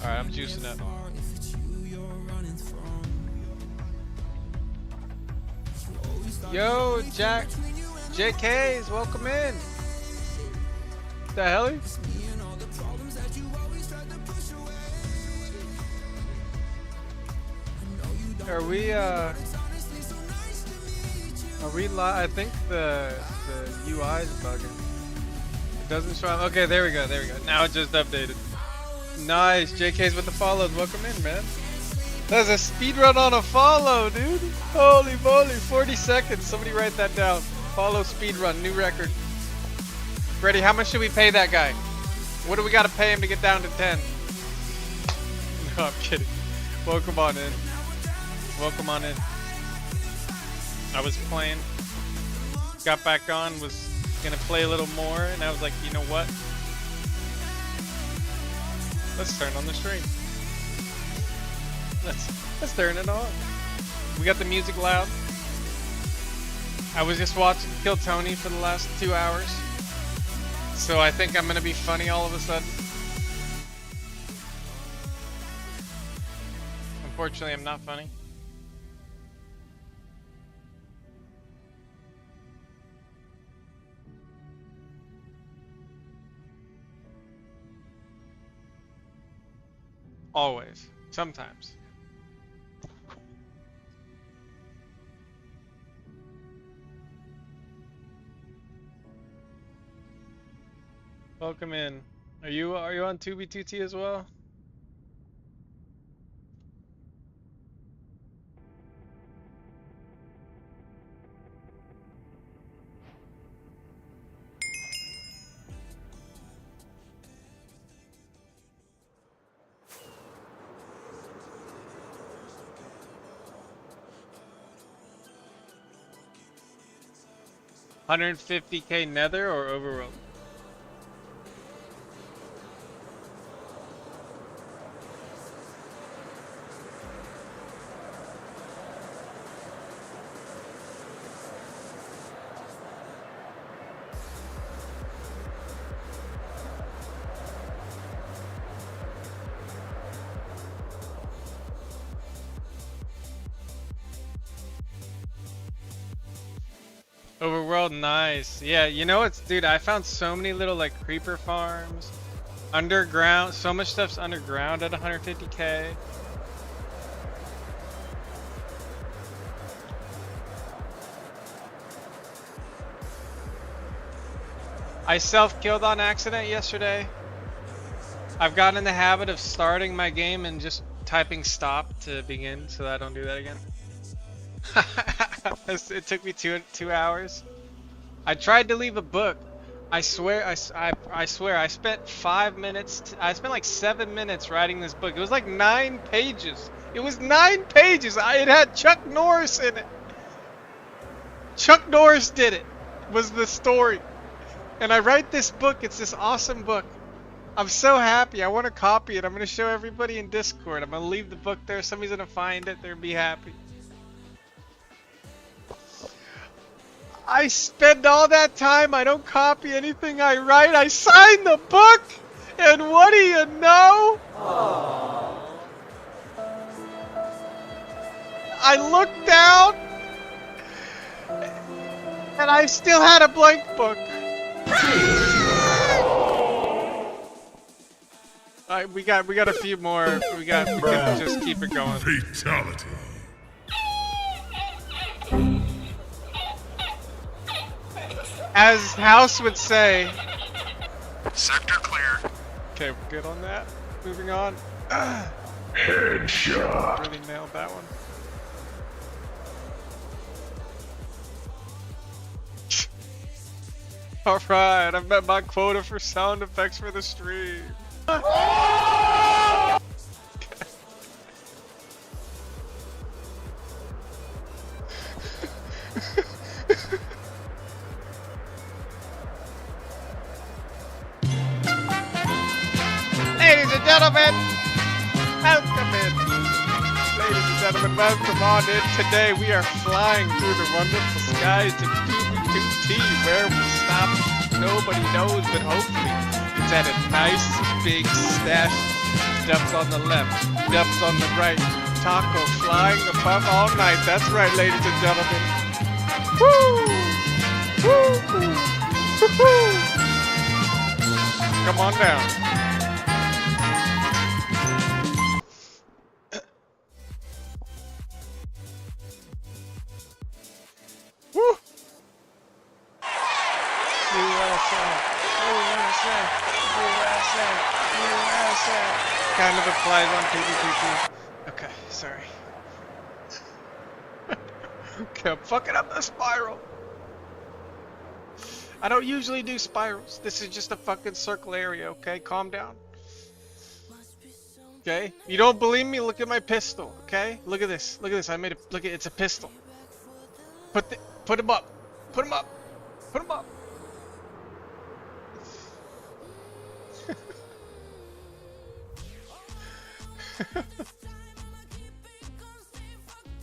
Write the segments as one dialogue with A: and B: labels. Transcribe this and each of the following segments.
A: Alright, I'm juicing up. Yo, Jack, JKs, welcome in. What the hell? Are we live? I think the UI is bugging. It doesn't show up. Okay, there we go. Now it just updated. Nice, JK's with the follows. Welcome in, man. That's a speed run on a follow, dude. Holy moly, 40 seconds. Somebody write that down. Follow speed run, new record. Freddy, how much should we pay that guy? What do we got to pay him to get down to 10? No, I'm kidding. Welcome on in. Welcome on in. I was playing, got back on, was gonna play a little more, and I was like, you know what? Let's turn on the stream. Let's turn it on. We got the music loud. I was just watching Kill Tony for the last 2 hours, so I think I'm gonna be funny all of a sudden. Unfortunately, I'm not funny. Always. Sometimes. Welcome in. Are you on 2B2T as well? $150K Nether or Overworld? Overworld, nice. Yeah, you know what's, dude, I found so many little like creeper farms, underground, so much stuff's underground at 150K. I self-killed on accident yesterday. I've gotten in the habit of starting my game and just typing stop to begin so that I don't do that again. It took me two hours. I tried to leave a book. I swear I spent 5 minutes. I spent like 7 minutes writing this book. It was like 9 pages. It was 9 pages. It had Chuck Norris in it. Chuck Norris did it. Was the story. And I write this book. It's this awesome book. I'm so happy. I want to copy it. I'm going to show everybody in Discord. I'm going to leave the book there. Somebody's going to find it. They're going to be happy. I spend all that time, I don't copy anything I write, I sign the book, and what do you know? Aww. I looked down, and I still had a blank book. Alright, we got a few more, we can just keep it going.
B: Fatality.
A: As House would say.
B: Sector clear.
A: Okay, we're good on that. Moving on.
B: Headshot.
A: Really nailed that one. Alright, I've met my quota for sound effects for the stream. Ladies and gentlemen, welcome in. Ladies and gentlemen, welcome on in. Today we are flying through the wonderful skies to 2T, where we stop. Nobody knows, but hopefully it's at a nice big stash. Dubs on the left, dubs on the right. Taco flying above all night. That's right, ladies and gentlemen. Woo! Woo! Woo-hoo! Come on down. Woo! USA. Kind of applies on PvP. Okay, sorry. Okay, I'm fucking up the spiral. I don't usually do spirals. This is just a fucking circle area, okay? Calm down. Okay? You don't believe me? Look at my pistol, okay? Look at this. Look at this. I made it. Look at it's a pistol. Put him up. Put him up. Put him up.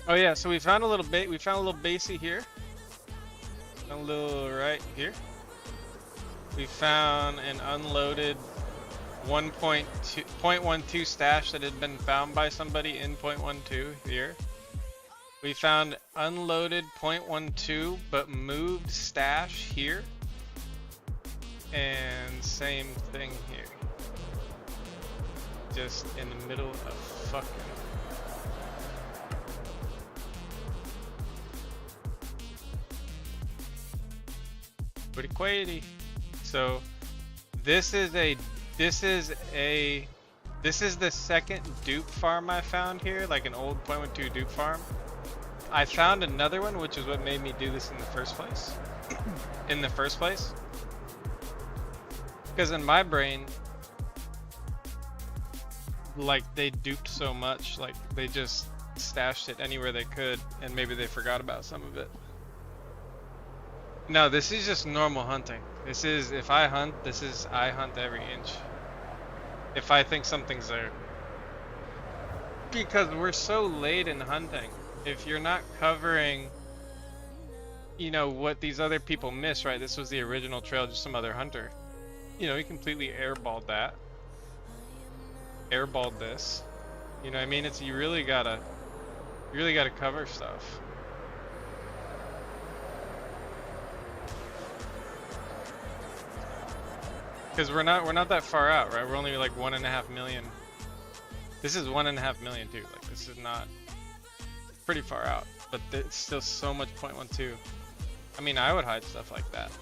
A: Oh yeah, so we found a little bait. We found a little basey here. A little right here. We found an unloaded 0.12 stash that had been found by somebody in 0.12 here. We found unloaded 0.12 but moved stash here. And same thing here. Just in the middle of fucking. Pretty quaity. So this is the second dupe farm I found here, like an old 0.12 dupe farm. I found another one, which is what made me do this in the first place. Because in my brain, like they duped so much, like they just stashed it anywhere they could, and maybe they forgot about some of it. No, this is just normal hunting. This is, if I hunt, I hunt every inch. If I think something's there. Because we're so late in hunting. If you're not covering, you know, what these other people miss, right? This was the original trail, just some other hunter. You know, he completely airballed that. Airballed this. You know what I mean? It's, you really gotta cover stuff. Because we're not that far out, right? We're only like 1.5 million. This is 1.5 million too. Like this is not pretty far out, but it's still so much 0.12. I mean, I would hide stuff like that.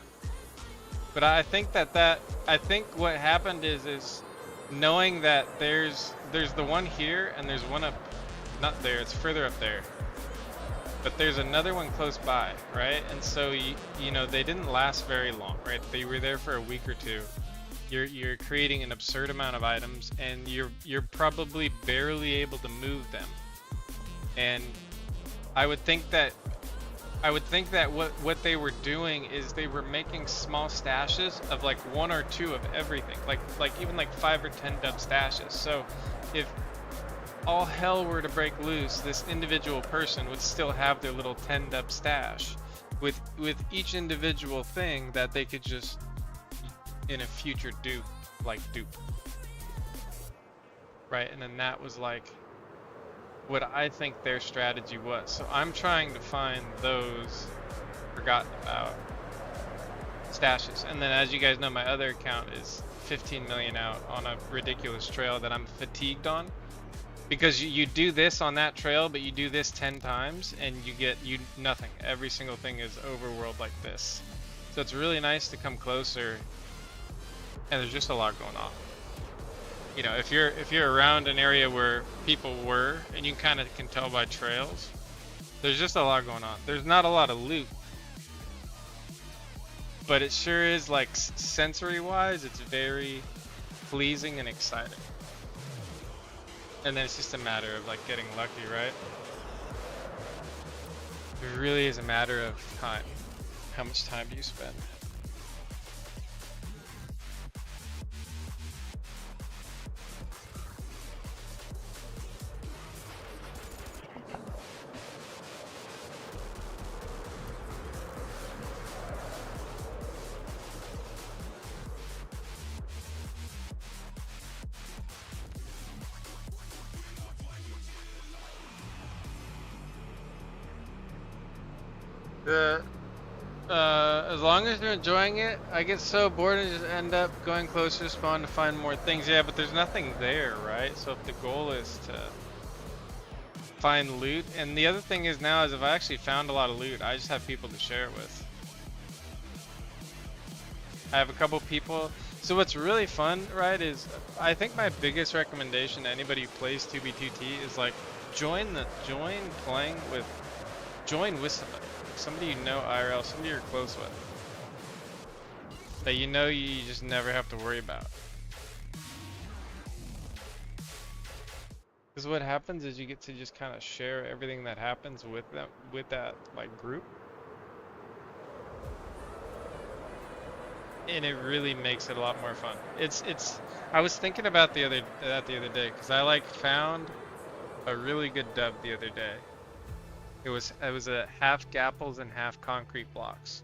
A: But I think I think what happened is knowing that there's the one here and there's one up, not there, it's further up there. But there's another one close by, right? And so you know, they didn't last very long, right? They were there for a week or two. You're creating an absurd amount of items, and you're probably barely able to move them. And I would think that what they were doing is they were making small stashes of like 1 or 2 of everything, like even like 5 or 10 dub stashes. So if all hell were to break loose, this individual person would still have their little 10 dub stash with each individual thing that they could just in a future dupe, right? And then that was like what I think their strategy was. So I'm trying to find those forgotten about stashes. And then, as you guys know, my other account is 15 million out on a ridiculous trail that I'm fatigued on, because you do this on that trail, but you do this 10 times and you get nothing. Every single thing is overworld like this. So it's really nice to come closer, and there's just a lot going on. You know, if you're around an area where people were, and you kind of can tell by trails, there's just a lot going on. There's not a lot of loot, but it sure is, like, sensory-wise, it's very pleasing and exciting. And then it's just a matter of, like, getting lucky, right? It really is a matter of time. How much time do you spend? As long as you're enjoying it, I get so bored and just end up going closer to spawn to find more things. Yeah, but there's nothing there, right? So if the goal is to find loot, and the other thing is now is if I actually found a lot of loot, I just have people to share it with. I have a couple people. So what's really fun, right, is I think my biggest recommendation to anybody who plays 2B2T is like join with somebody you know IRL, somebody you're close with, that you know you just never have to worry about. Because what happens is you get to just kind of share everything that happens with them, with that like group, and it really makes it a lot more fun. I was thinking about the other day because I like found a really good dub the other day. It was a half gapples and half concrete blocks,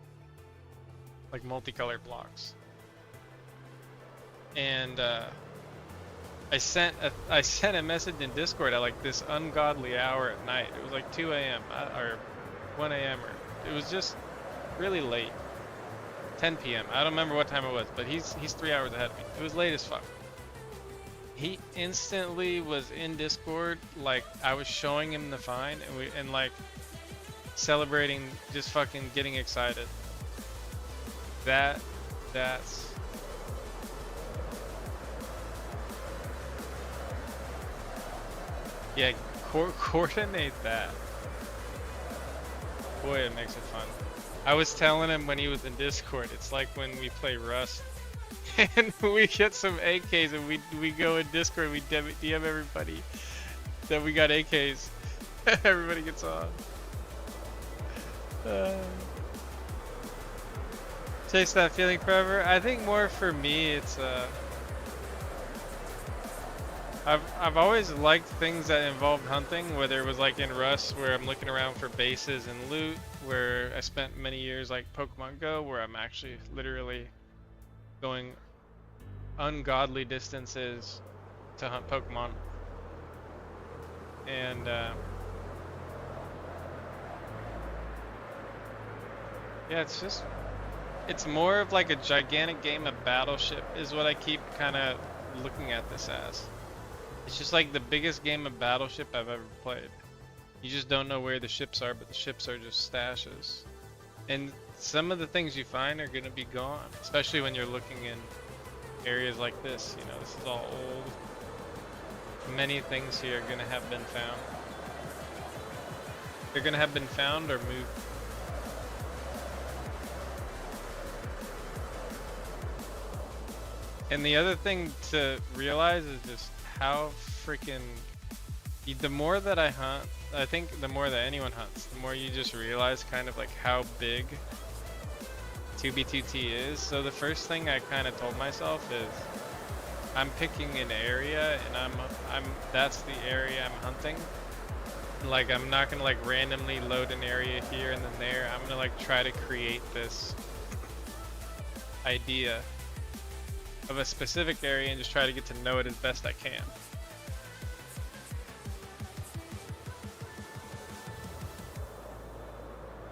A: like multicolored blocks. And I sent a message in Discord at like this ungodly hour at night. It was like 2 a.m. Or 1 a.m. or it was just really late. 10 p.m. I don't remember what time it was, but he's 3 hours ahead of me. It was late as fuck. He instantly was in Discord, like I was showing him the find, and like celebrating, just fucking getting excited. That's yeah, coordinate that. Boy, it makes it fun. I was telling him when he was in Discord, it's like when we play Rust and we get some AKs and we go in Discord, we DM everybody that we got AKs. Everybody gets on. Chase that feeling forever. I think more for me, it's I've always liked things that involved hunting, whether it was like in Rust where I'm looking around for bases and loot, where I spent many years like Pokemon Go, where I'm actually literally going ungodly distances to hunt Pokemon. And yeah, it's more of like a gigantic game of Battleship is what I keep kind of looking at this as. It's just like the biggest game of Battleship I've ever played. You just don't know where the ships are, but the ships are just stashes. And some of the things you find are going to be gone, especially when you're looking in areas like this. You know, this is all old. Many things here are going to have been found. They're going to have been found or moved. And the other thing to realize is just how freaking, the more that I hunt, I think the more that anyone hunts, the more you just realize kind of like how big 2B2T is. So the first thing I kind of told myself is I'm picking an area and that's the area I'm hunting. Like I'm not gonna like randomly load an area here and then there. I'm gonna like try to create this idea of a specific area and just try to get to know it as best I can.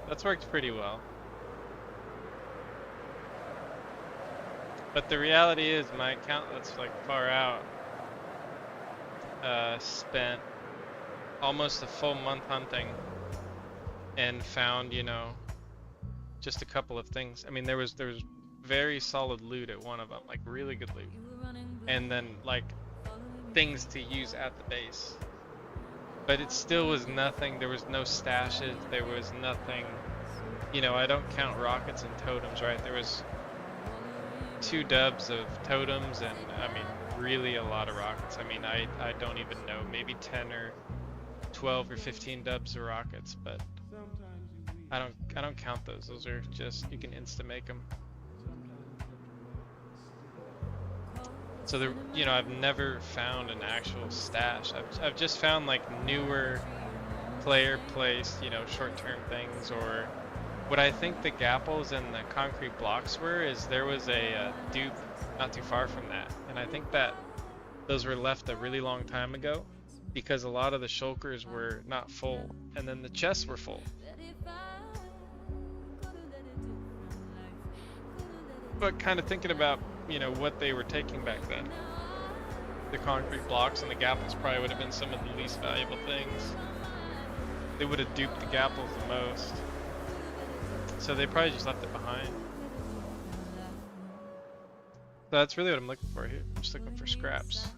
A: That's worked pretty well. But the reality is my account that's like far out spent almost a full month hunting and found, you know, just a couple of things. I mean, there was very solid loot at one of them, like really good loot. And then like things to use at the base. But it still was nothing. There was no stashes. There was nothing. You know, I don't count rockets and totems, right? There was 2 dubs of totems and, I mean, really a lot of rockets. I mean, I don't even know, maybe 10 or 12 or 15 dubs of rockets, but I don't count those. Those are just, you can insta make them. So there, you know, I've never found an actual stash. I've just found like newer player placed, you know, short-term things. Or what I think the gapples and the concrete blocks were is there was a dupe not too far from that, and I think that those were left a really long time ago because a lot of the shulkers were not full, and then the chests were full. But kind of thinking about, you know, what they were taking back then, the concrete blocks and the gapples probably would have been some of the least valuable things. They would have duped the gapples the most, so they probably just left it behind. So that's really what I'm looking for here. I'm just looking for scraps.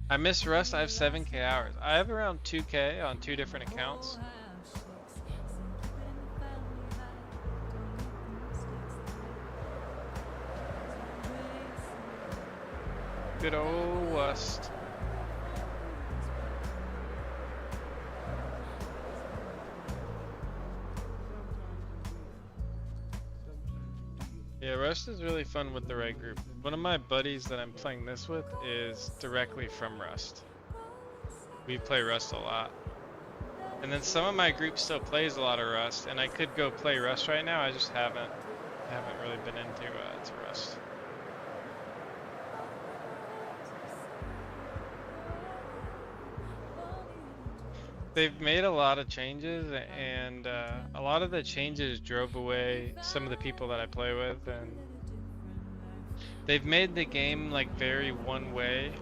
A: I miss Rust. I have 7k hours. I have around 2k on 2 different accounts. Good old Rust. Yeah, Rust is really fun with the right group. One of my buddies that I'm playing this with is directly from Rust. We play Rust a lot. And then some of my group still plays a lot of Rust, and I could go play Rust right now. I just haven't really been into to Rust. They've made a lot of changes, and a lot of the changes drove away some of the people that I play with, and they've made the game like very one way.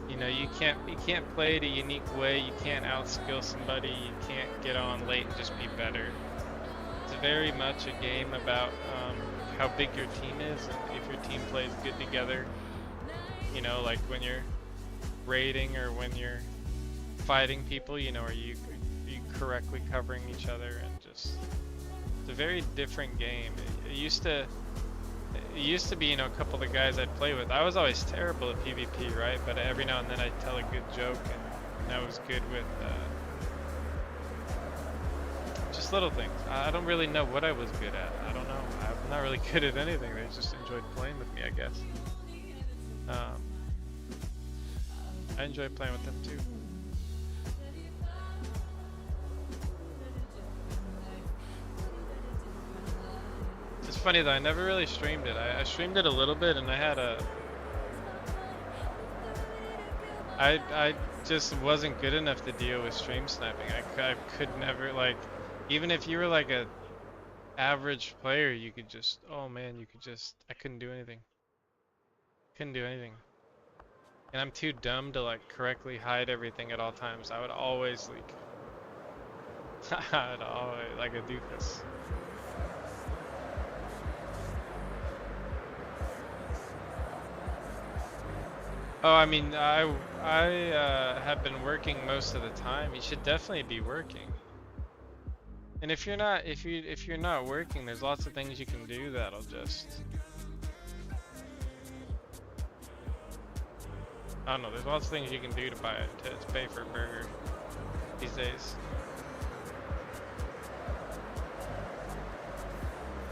A: You know, you can't play it a unique way. You can't outskill somebody. You can't get on late and just be better. It's very much a game about how big your team is and if your team plays good together. You know, like when you're raiding or when you're fighting people, you know, are you correctly covering each other, and just it's a very different game. It used to be, you know, a couple of the guys I'd play with, I was always terrible at PvP, right? But every now and then I'd tell a good joke, and I was good with just little things. I don't really know what I was good at. I don't know. I'm not really good at anything. They just enjoyed playing with me, I guess. I enjoy playing with them too. It's funny though, I never really streamed it. I streamed it a little bit, and I had I just wasn't good enough to deal with stream sniping. I could never, like, even if you were like a average player, you could just, oh man, I couldn't do anything. Couldn't do anything. And I'm too dumb to like correctly hide everything at all times. I would always leak. I'd always, like a doofus. Oh, I mean, I have been working most of the time. You should definitely be working. And if you're not working, there's lots of things you can do that'll just, I don't know. There's lots of things you can do to pay for a burger these days.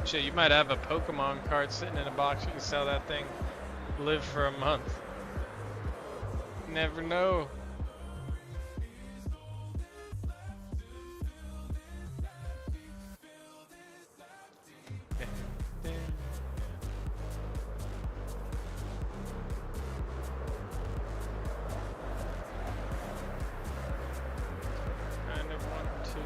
A: Shit, you might have a Pokemon card sitting in a box. You can sell that thing, live for a month. Never know. Kind of want to.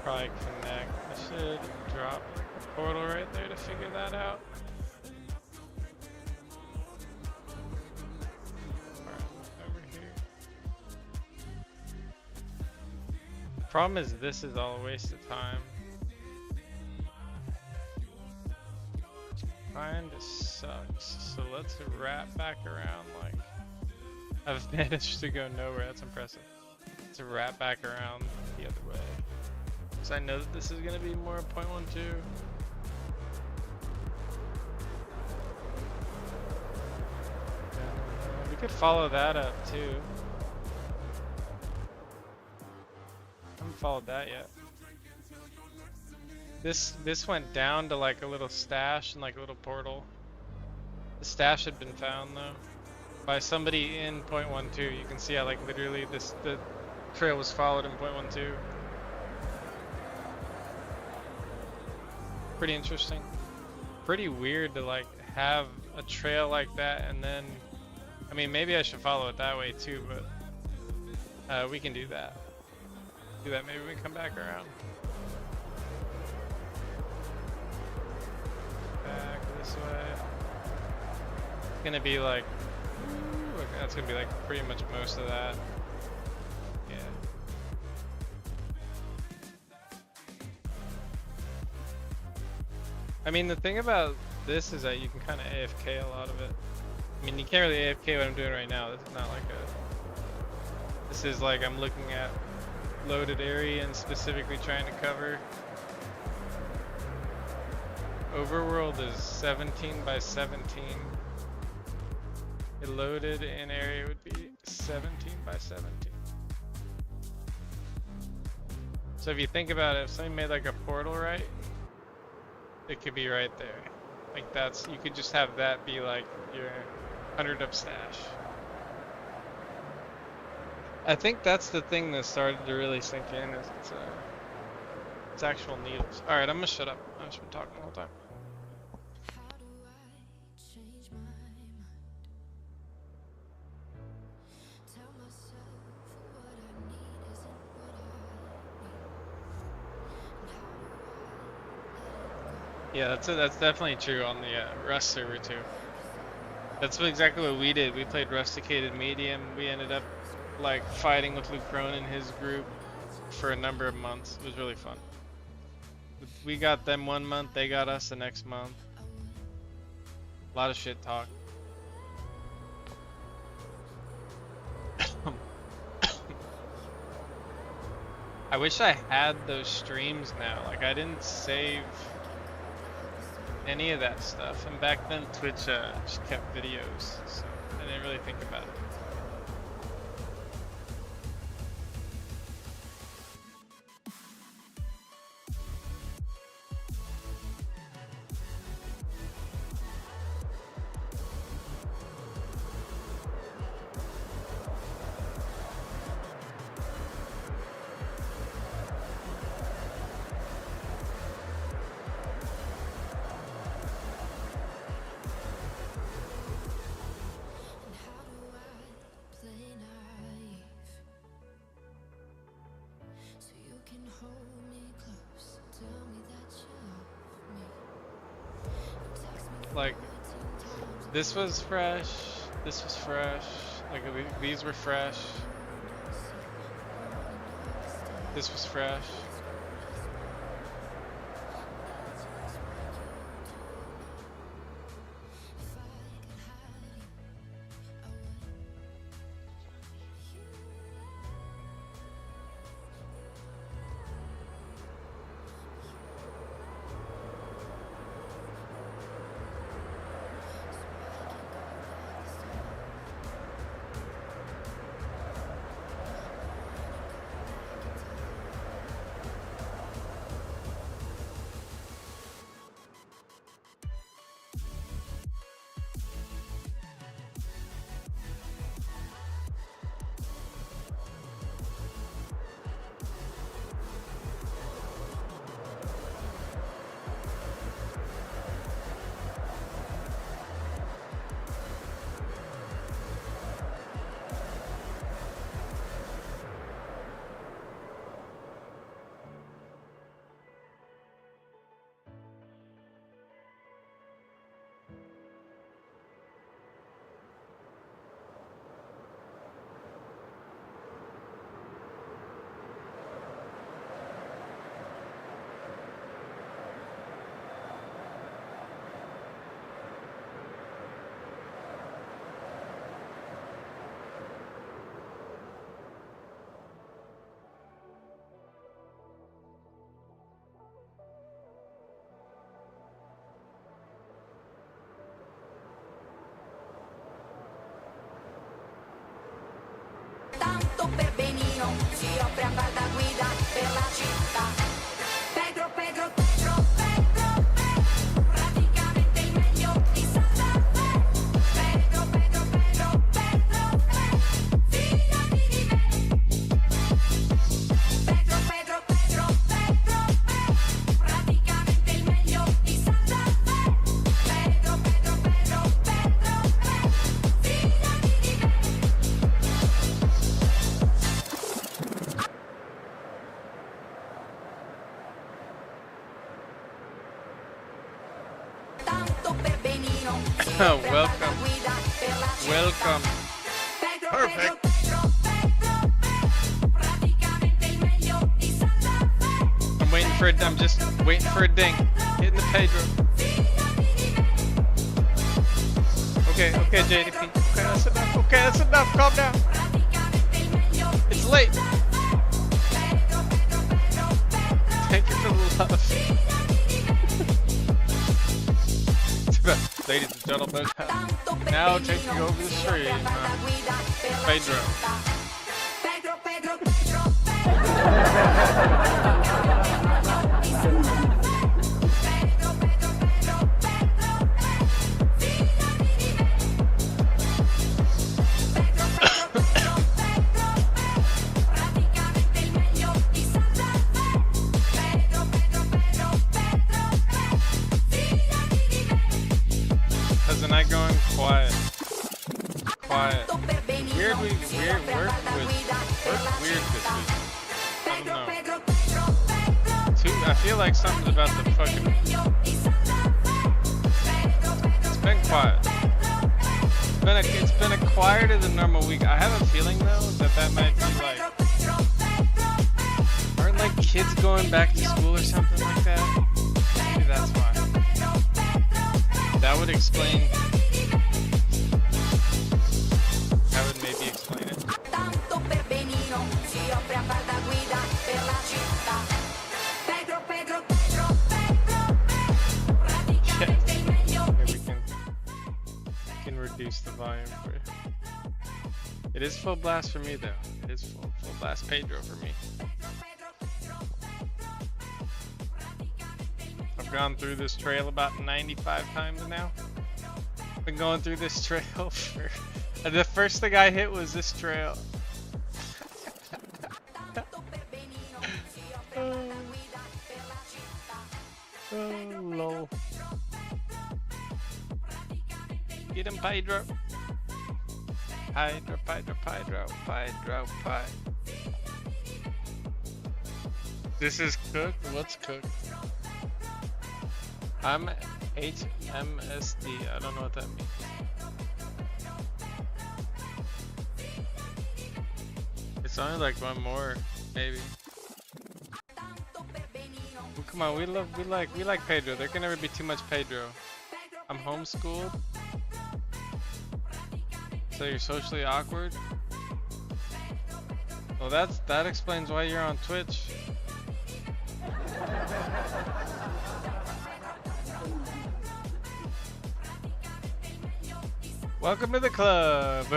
A: Probably connect. I should drop a portal right there to figure that out. Alright, over here. The problem is this is all a waste of time. Kinda sucks. So let's wrap back around like I've managed to go nowhere. That's impressive. Let's wrap back around the other way. Because I know that this is going to be more 0.12. We could follow that up too. I haven't followed that yet. This went down to like a little stash and like a little portal. The stash had been found though by somebody in 0.12. You can see how like literally the trail was followed in 0.12. Pretty interesting. Pretty weird to like have a trail like that and then, I mean maybe I should follow it that way too, but we can do that. Maybe we can come back around. Back this way. It's gonna be like, ooh, that's gonna be like pretty much most of that. Yeah. I mean, the thing about this is that you can kind of AFK a lot of it. I mean, you can't really AFK what I'm doing right now. This is not like a... This is like I'm looking at loaded area and specifically trying to cover. Overworld is 17 by 17. A loaded in area would be 17 by 17. So if you think about it, if somebody made like a portal, right? It could be right there. Like that's, you could just have that be like your 100 up stash. I think that's the thing that started to really sink in is it's actual needles. Alright, I'm gonna shut up. I've just been talking the whole time. Yeah, that's definitely true on the Rust server too. That's exactly what we did. We played Rusticated Medium. We ended up like fighting with Luke Crone and his group for a number of months. It was really fun. We got them one month, they got us the next month. A lot of shit talk. I wish I had those streams now. Like I didn't save any of that stuff, and back then Twitch just kept videos, so I didn't really think about it. Like, this was fresh, this was fresh, like these were fresh, this was fresh. Welcome. Welcome. Perfect. I'm just waiting for a ding. Hitting the Pedro. Okay, JDP. Okay, that's enough. Okay, that's enough. Calm down. It's late. Thank you for the love. Ladies and gentlemen, now taking over the stream, Pedro. How's the night going? Quiet. Weird work this week. I don't know. I feel like something's about to fucking... It's been quiet. It's been a quieter than normal week. I have a feeling though that might be like... Aren't like kids going back to school or something like that? Maybe that's why. That would explain... That would maybe explain it. Maybe we can reduce the volume for you. It is full blast for me though. It is full blast Pedro for me. I've gone through this trail about 95 times now. Been going through this trail for... The first thing I hit was this trail. Oh, lol. Get him, Pedro. Pedro. This is cooked? What's cooked? I'm HMSD. I don't know what that means. It's only like one more, maybe. Well, come on, we like Pedro. There can never be too much Pedro. I'm homeschooled. So you're socially awkward? Well, that explains why you're on Twitch. Welcome to the club.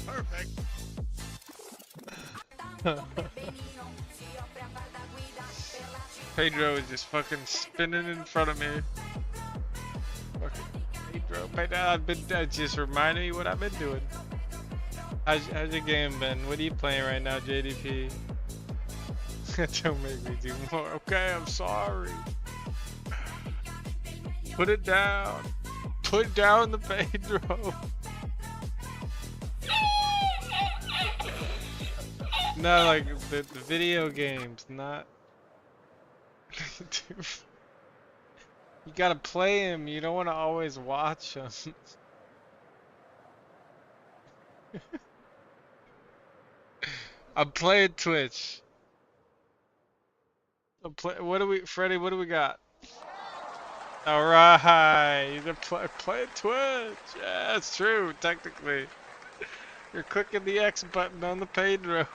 A: Perfect. Pedro is just fucking spinning in front of me. Fucking Pedro, just reminding me what I've been doing. How's your game been? What are you playing right now, JDP? Don't make me do more. Okay, I'm sorry. Put it down. Put down the Pedro. No, like the video games, not. You gotta play him. You don't want to always watch him. I'm playing Twitch. Freddy? What do we got? All right, you're playing Twitch. Yeah, it's true. Technically, you're clicking the X button on the Pedro.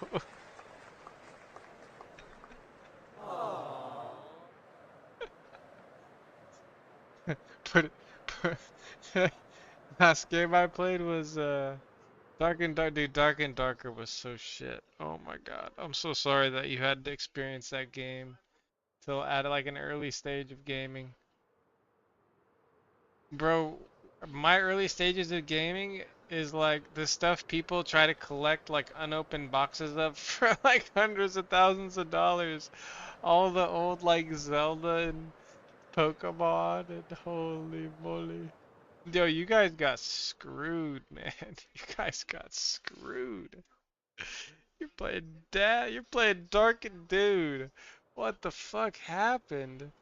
A: Last game I played was Dark and Dark. Dude, Dark and Darker was so shit. Oh my god, I'm so sorry that you had to experience that game till at like an early stage of gaming. Bro, my early stages of gaming is like the stuff people try to collect like unopened boxes of for like hundreds of thousands of dollars. All the old like Zelda and Pokemon and holy moly. Yo, you guys got screwed, man. You guys got screwed. You're playing Dark and Dude. What the fuck happened?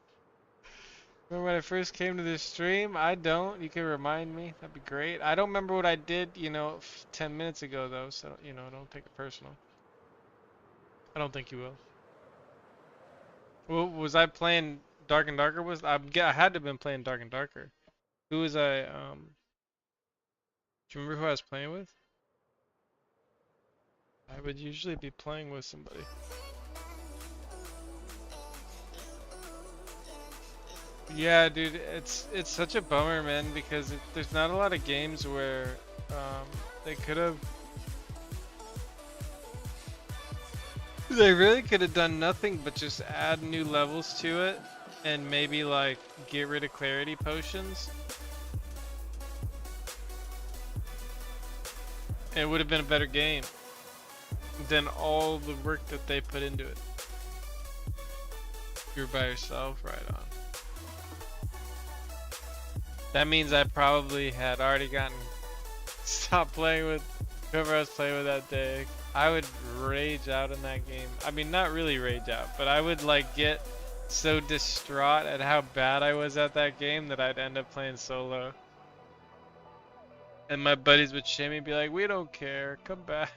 A: Remember when I first came to this stream? I don't. You can remind me. That'd be great. I don't remember what I did, 10 minutes ago though, so, don't take it personal. I don't think you will. Well, was I playing Dark and Darker? I had to have been playing Dark and Darker. Who was I, do you remember who I was playing with? I would usually be playing with somebody. Yeah, dude, it's such a bummer, man, because there's not a lot of games where they really could have done nothing but just add new levels to it and maybe like get rid of clarity potions. It would have been a better game than all the work that they put into it. You're by yourself, right on. That means I probably had already stopped playing with whoever I was playing with that day. I would rage out in that game. I mean, not really rage out, but I would like get so distraught at how bad I was at that game that I'd end up playing solo. And my buddies would shame me and be like, "We don't care, come back."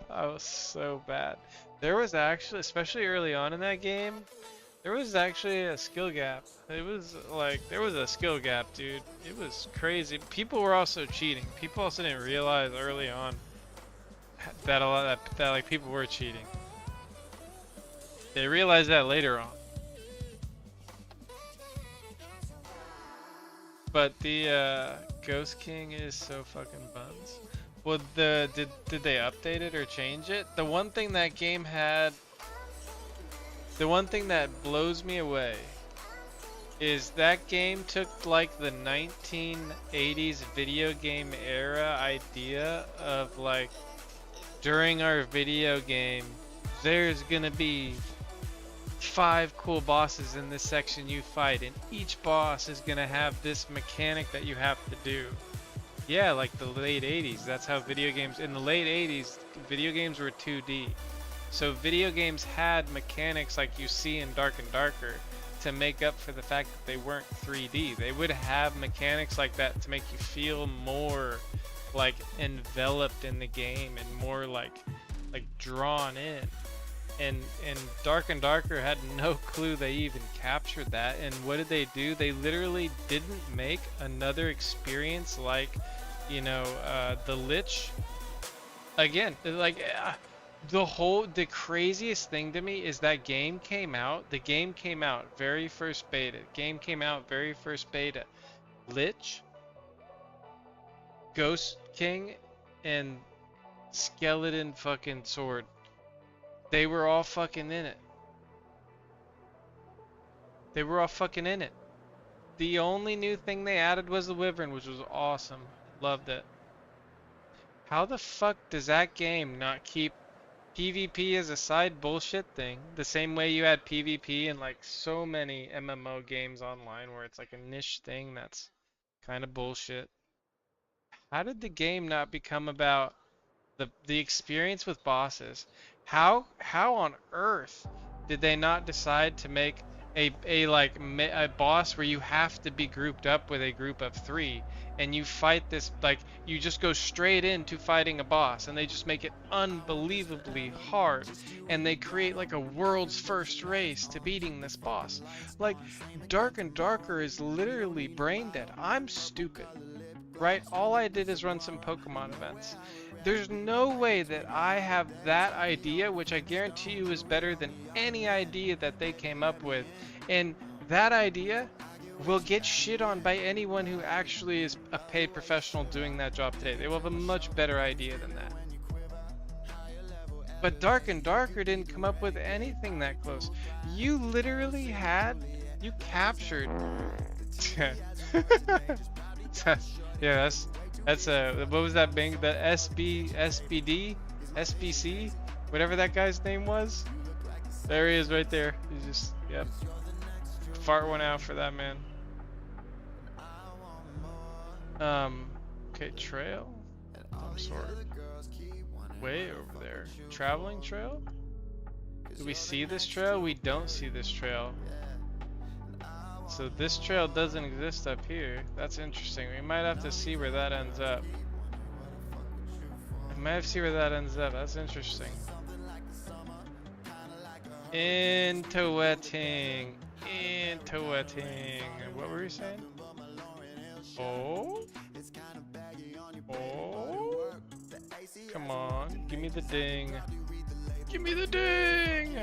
A: I was so bad. There was actually, especially early on in that game, there was actually a skill gap. It was like, there was a skill gap, dude. It was crazy. People were also cheating. People also didn't realize early on that that like people were cheating. They realized that later on. But the Ghost King is so fucking buns. Well, did they update it or change it? The one thing that game had, the one thing that blows me away is that game took like the 1980s video game era idea of like, during our video game, there's gonna be 5 cool bosses in this section you fight, and each boss is gonna have this mechanic that you have to do. Yeah, like the late 80s. That's how video games, in the late 80s, video games were 2D. So video games had mechanics like you see in Dark and Darker to make up for the fact that they weren't 3D. They would have mechanics like that to make you feel more like enveloped in the game and more like drawn in. And Dark and Darker had no clue they even captured that. And what did they do? They literally didn't make another experience like, the Lich. Again, like, the craziest thing to me is that game came out. The game came out very first beta. Lich, Ghost King, and Skeleton fucking Sword. They were all fucking in it. The only new thing they added was the Wyvern, which was awesome. Loved it. How the fuck does that game not keep PvP as a side bullshit thing? The same way you had PvP in like so many MMO games online where it's like a niche thing that's kind of bullshit. How did the game not become about the experience with bosses? How on earth did they not decide to make a boss where you have to be grouped up with a group of 3 and you fight this, like, you just go straight into fighting a boss, and they just make it unbelievably hard, and they create like a world's first race to beating this boss? Like, Dark and Darker is literally brain dead. I'm stupid, right? All I did is run some Pokemon events. There's no way that I have that idea, which I guarantee you is better than any idea that they came up with. And that idea will get shit on by anyone who actually is a paid professional doing that job today. They will have a much better idea than that. But Dark and Darker didn't come up with anything that close. You literally captured. Yeah, that's what was that bang? The SBC, whatever that guy's name was. There he is, right there. He's just, yep. Fart one out for that man. Okay, trail. Some sort. Way over there. Traveling trail. Do we see this trail? We don't see this trail. So this trail doesn't exist up here. That's interesting. We might have to see where that ends up. We might have to see where that ends up. That's interesting. Interwetting. Interwetting. What were you saying? Oh? Oh? Come on. Give me the ding. Give me the ding!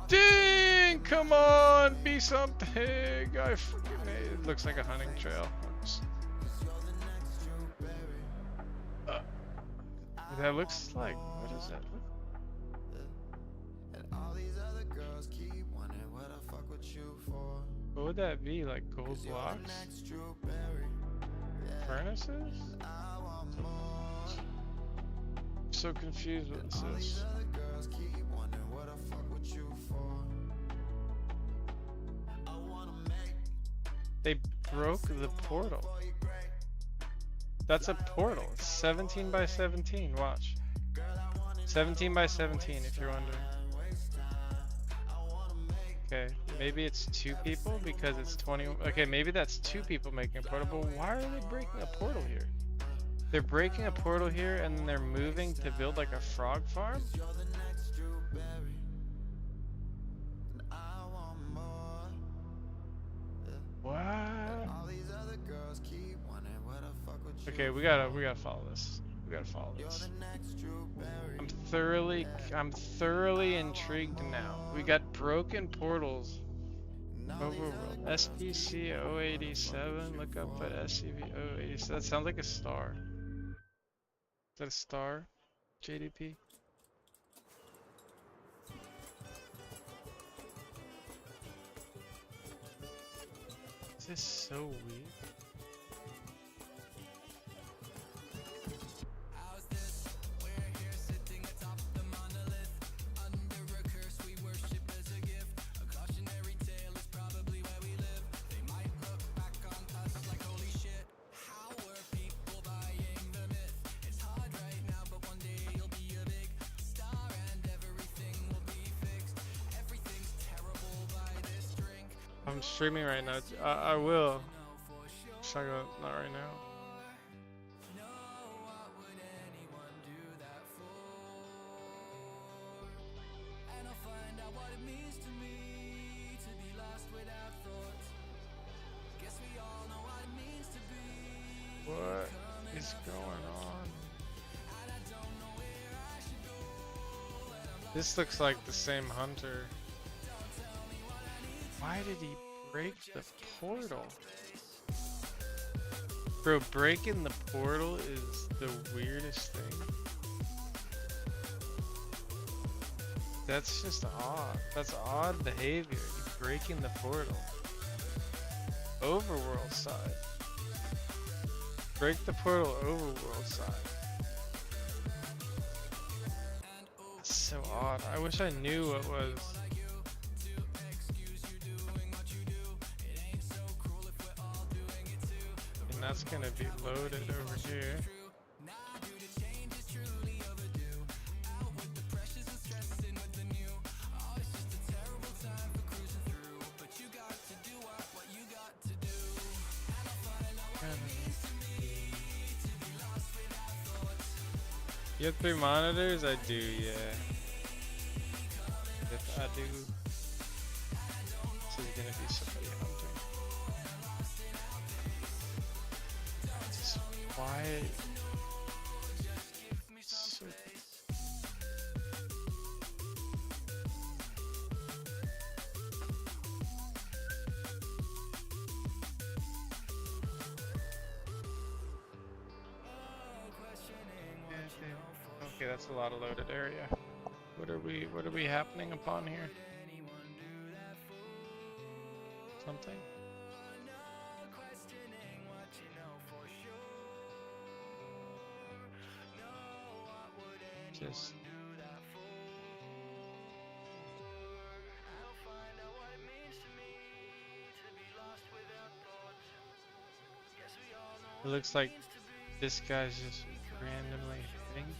A: Ding! Come on! Be something! I freaking made it. Looks like a hunting trail. That looks like. What does that look? What would that be? Like gold blocks? Furnaces? I'm so confused what this is. They broke the portal. That's a portal. It's 17 by 17. Watch. 17 by 17 if you're wondering. Okay, maybe it's 2 people because it's 20. Okay, maybe that's 2 people making a portal, but why are they breaking a portal here? They're breaking a portal here and then they're moving to build like a frog farm? What? Okay, we gotta follow this. We gotta follow this. I'm thoroughly intrigued now. We got broken portals. Overworld. SPC 087. Look up at SCV 087. That sounds like a star. Is that a star? JDP? This is so weird. I'm streaming right now. I will. Not right now. What is going on? This looks like the same hunter. Why did he break the portal? Bro, breaking the portal is the weirdest thing. That's just odd. That's odd behavior. You breaking the portal. Overworld side. Break the portal overworld side. That's so odd. I wish I knew what was. And that's gonna be loaded over here. You have 3 monitors? I do, yeah. If I do. This is gonna be somebody hunting. Just why? So okay, that's a lot of loaded area. What are we happening upon here? Something? Just it looks like this guy's just randomly hitting.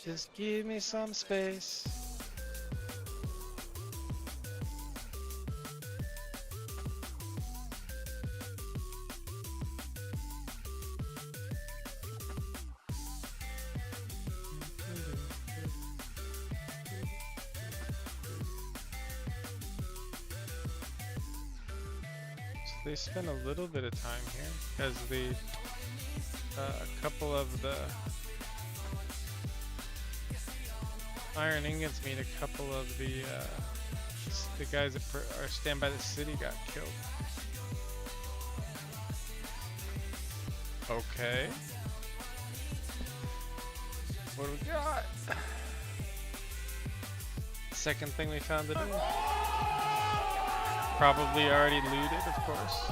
A: Just give me some space. They spend a little bit of time here because a couple of the iron ingots mean a couple of the guys that are stand by the city got killed. Okay. What do we got? Second thing we found today. Probably already looted, of course.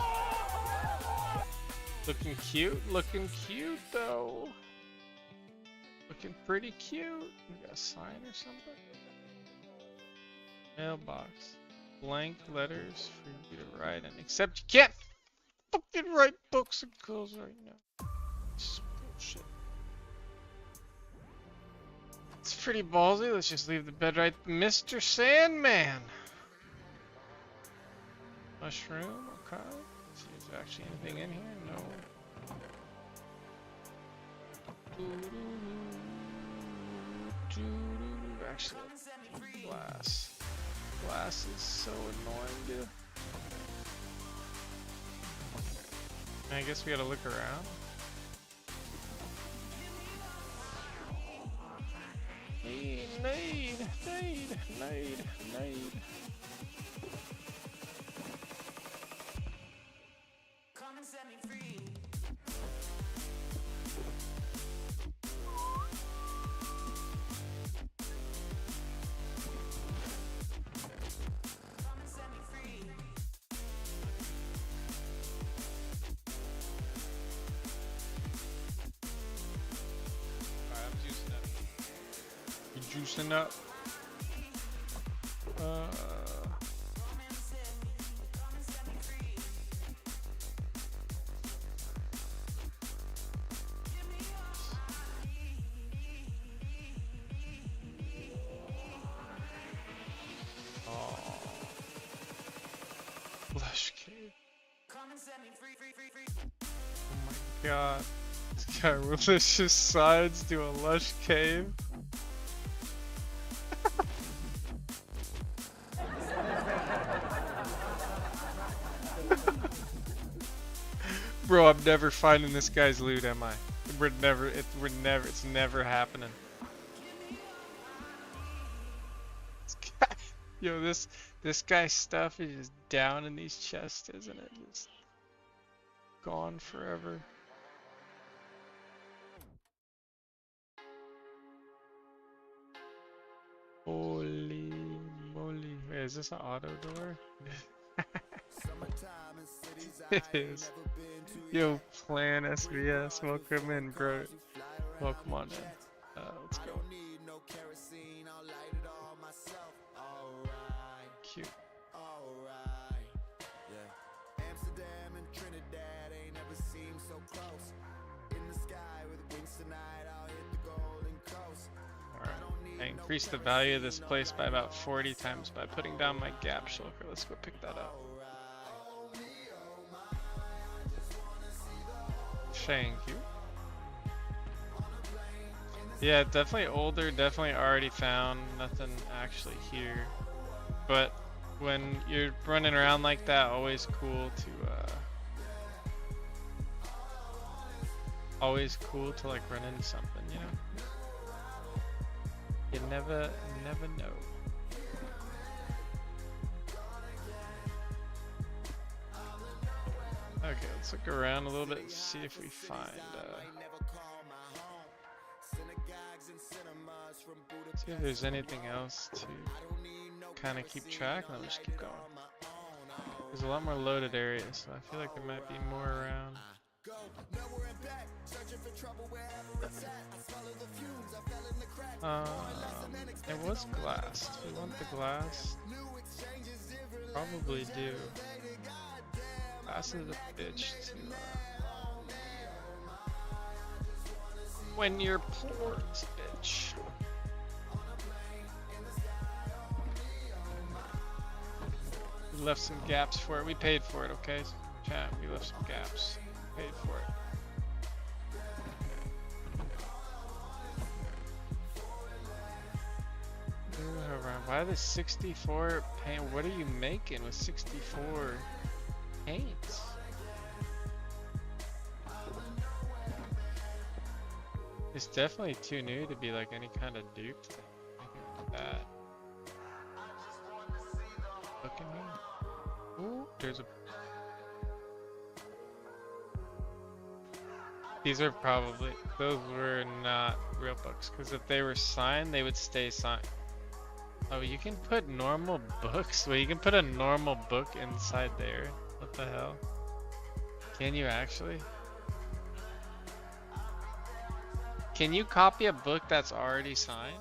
A: Looking cute though. Looking pretty cute. We got a sign or something? Mailbox. Blank letters for you to write in. Except you can't fucking write books and clothes right now. This is bullshit. It's pretty ballsy. Let's just leave the bed right. Mr. Sandman. Mushroom, okay. Let's see if there's actually anything in here. No. Actually, glass. Glass is so annoying, dude. I guess we gotta look around. Nade.
B: Come and set me free. Come and set me free.
A: Alright, I'm juicing up. You juicing up? Lush cave. Oh my god. It's got malicious sides to a lush cave. Bro, I'm never finding this guy's loot, am I? It's never happening. Yo, this guy's stuff is just down in these chests, isn't it? Just gone forever. Holy moly. Wait, is this an auto door? It is. Yo, Plan SVS, welcome in, bro. Welcome on in. Let's go. Cute.
B: Amsterdam and Trinidad ain't never seemed so close. In the sky with wings tonight, I'll hit the golden coast.
A: Alright. I increased the value of this place by about 40 times by putting down my gap shulker. Let's go pick that up. Thank you. Yeah, definitely older, definitely already found. Nothing actually here. But when you're running around like that, always cool to like run into something, you know? You never know. Okay, let's look around a little bit and see if we find see if there's anything else to kind of keep track, and then we'll just keep going. There's a lot more loaded areas, so I feel like there might be more around. It was glass. Do we want the glass? Probably do. Glass is a bitch to when you're poor, it's a bitch. We left some gaps for it. We paid for it, okay? Chat, we left some gaps. Paid for it. Why are the 64 paint? What are you making with 64 paints? It's definitely too new to be like any kind of dupe thing. Look at that. Look at me. Ooh, there's a. These are probably, those were not real books, because if they were signed, they would stay signed. Oh, you can put normal books? Wait, you can put a normal book inside there? What the hell? Can you actually? Can you copy a book that's already signed?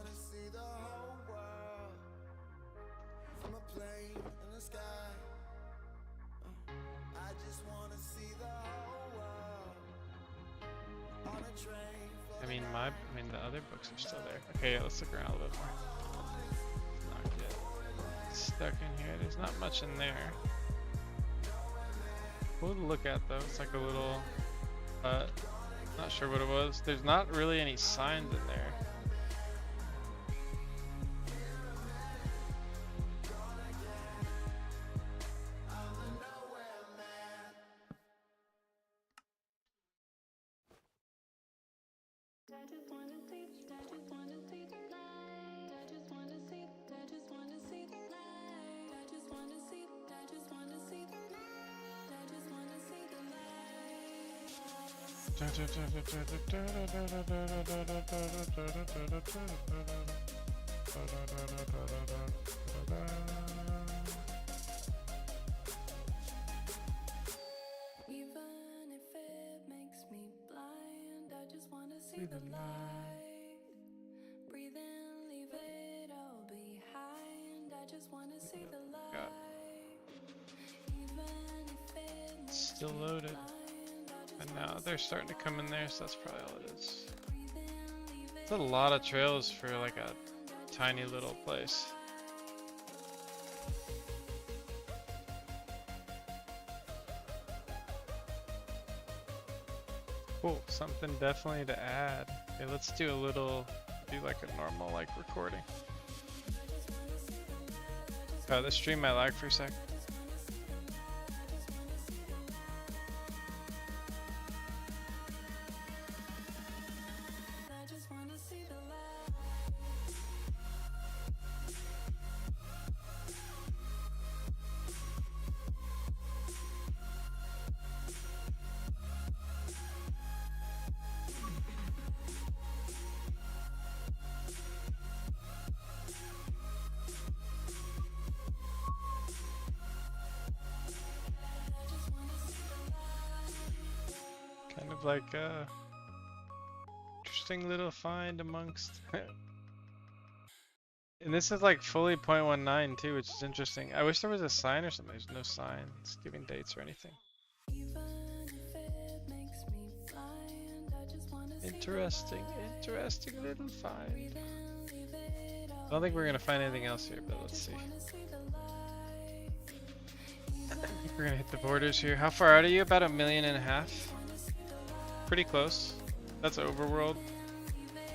A: I mean the other books are still there. Okay, yeah, let's look around a little bit more. Not yet. It's stuck in here. There's not much in there. Cool to look at though. It's like a little not sure what it was. There's not really any signs in there. See the light. Breathe in, leave it all behind. I just wanna see the light. Even if it's still loaded. And now they're starting to come in there, so that's probably all it is. It's a lot of trails for like a tiny little place. Cool, something definitely to add. Okay, let's do a little, do like a normal like recording. Oh, the stream might lag for a sec. Kind of like a interesting little find amongst and this is like fully 0.19 too, which is interesting. I wish there was a sign or something. There's no signs giving dates or anything. Interesting little find. I don't think we're gonna find anything else here, but let's see. I think we're gonna hit the borders here. How far out are you? About 1.5 million. Pretty close. That's overworld.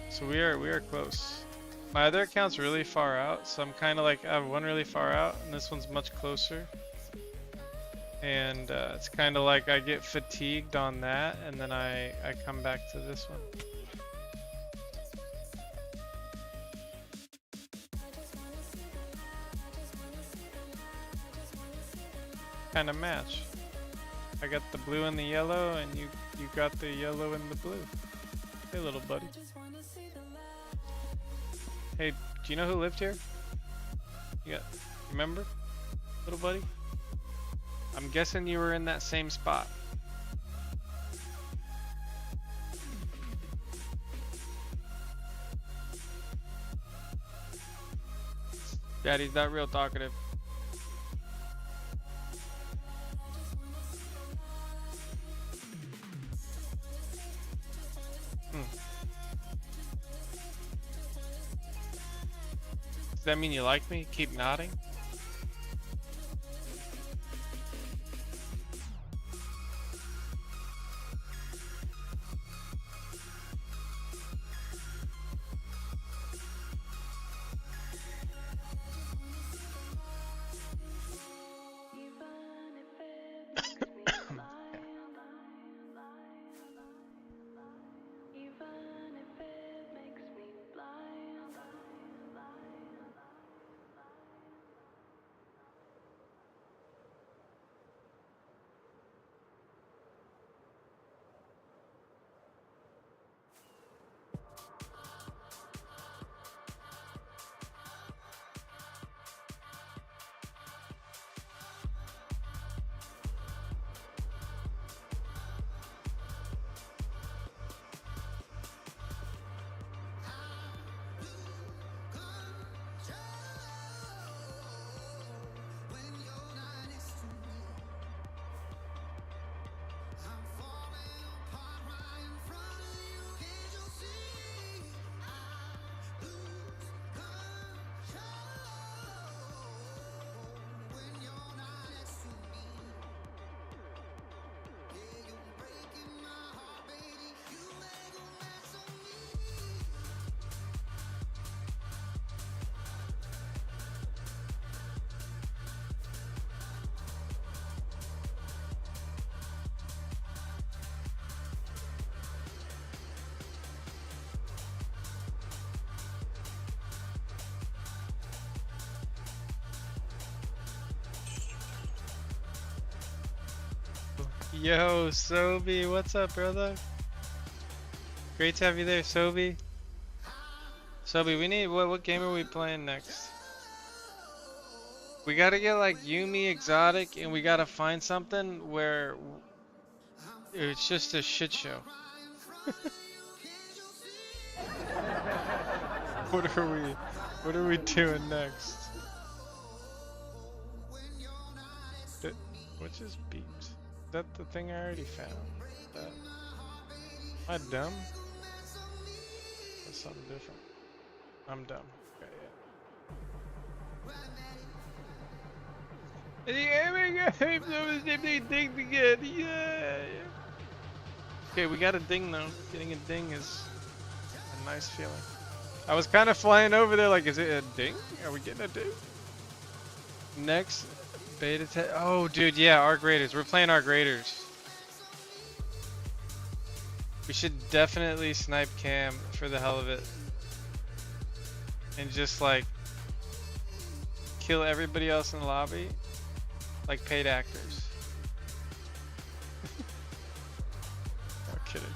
A: So we are close. My other account's really far out, so I'm kind of like, I have one really far out, and this one's much closer. And it's kind of like I get fatigued on that, and then I come back to this one. Kind of match. I got the blue and the yellow, and you got the yellow and the blue. Hey, little buddy. Hey, do you know who lived here? You remember, little buddy? I'm guessing you were in that same spot. Daddy's not real talkative. Does that mean you like me? Keep nodding? Yo, Sobi, what's up, brother? Great to have you there, Sobi. Sobi, we need what game are we playing next? We gotta get like Yumi exotic, and we gotta find something where it's just a shit show. What are we doing next? What just beeped? Is that the thing I already found? Am I dumb? That's something different. I'm dumb. Okay, yeah. Okay, we got a ding though. Getting a ding is a nice feeling. I was kind of flying over there like, is it a ding? Are we getting a ding? Next, beta test. Oh, dude, yeah, Arc Raiders. We're playing Arc Raiders. We should definitely snipe Cam for the hell of it. And just like kill everybody else in the lobby like paid actors. No kidding.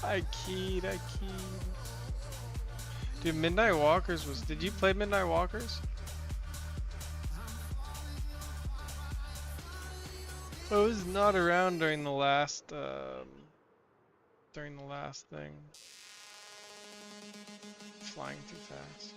A: I keyed. Dude, Midnight Walkers was... Did you play Midnight Walkers? I was not around during the last thing. Flying too fast.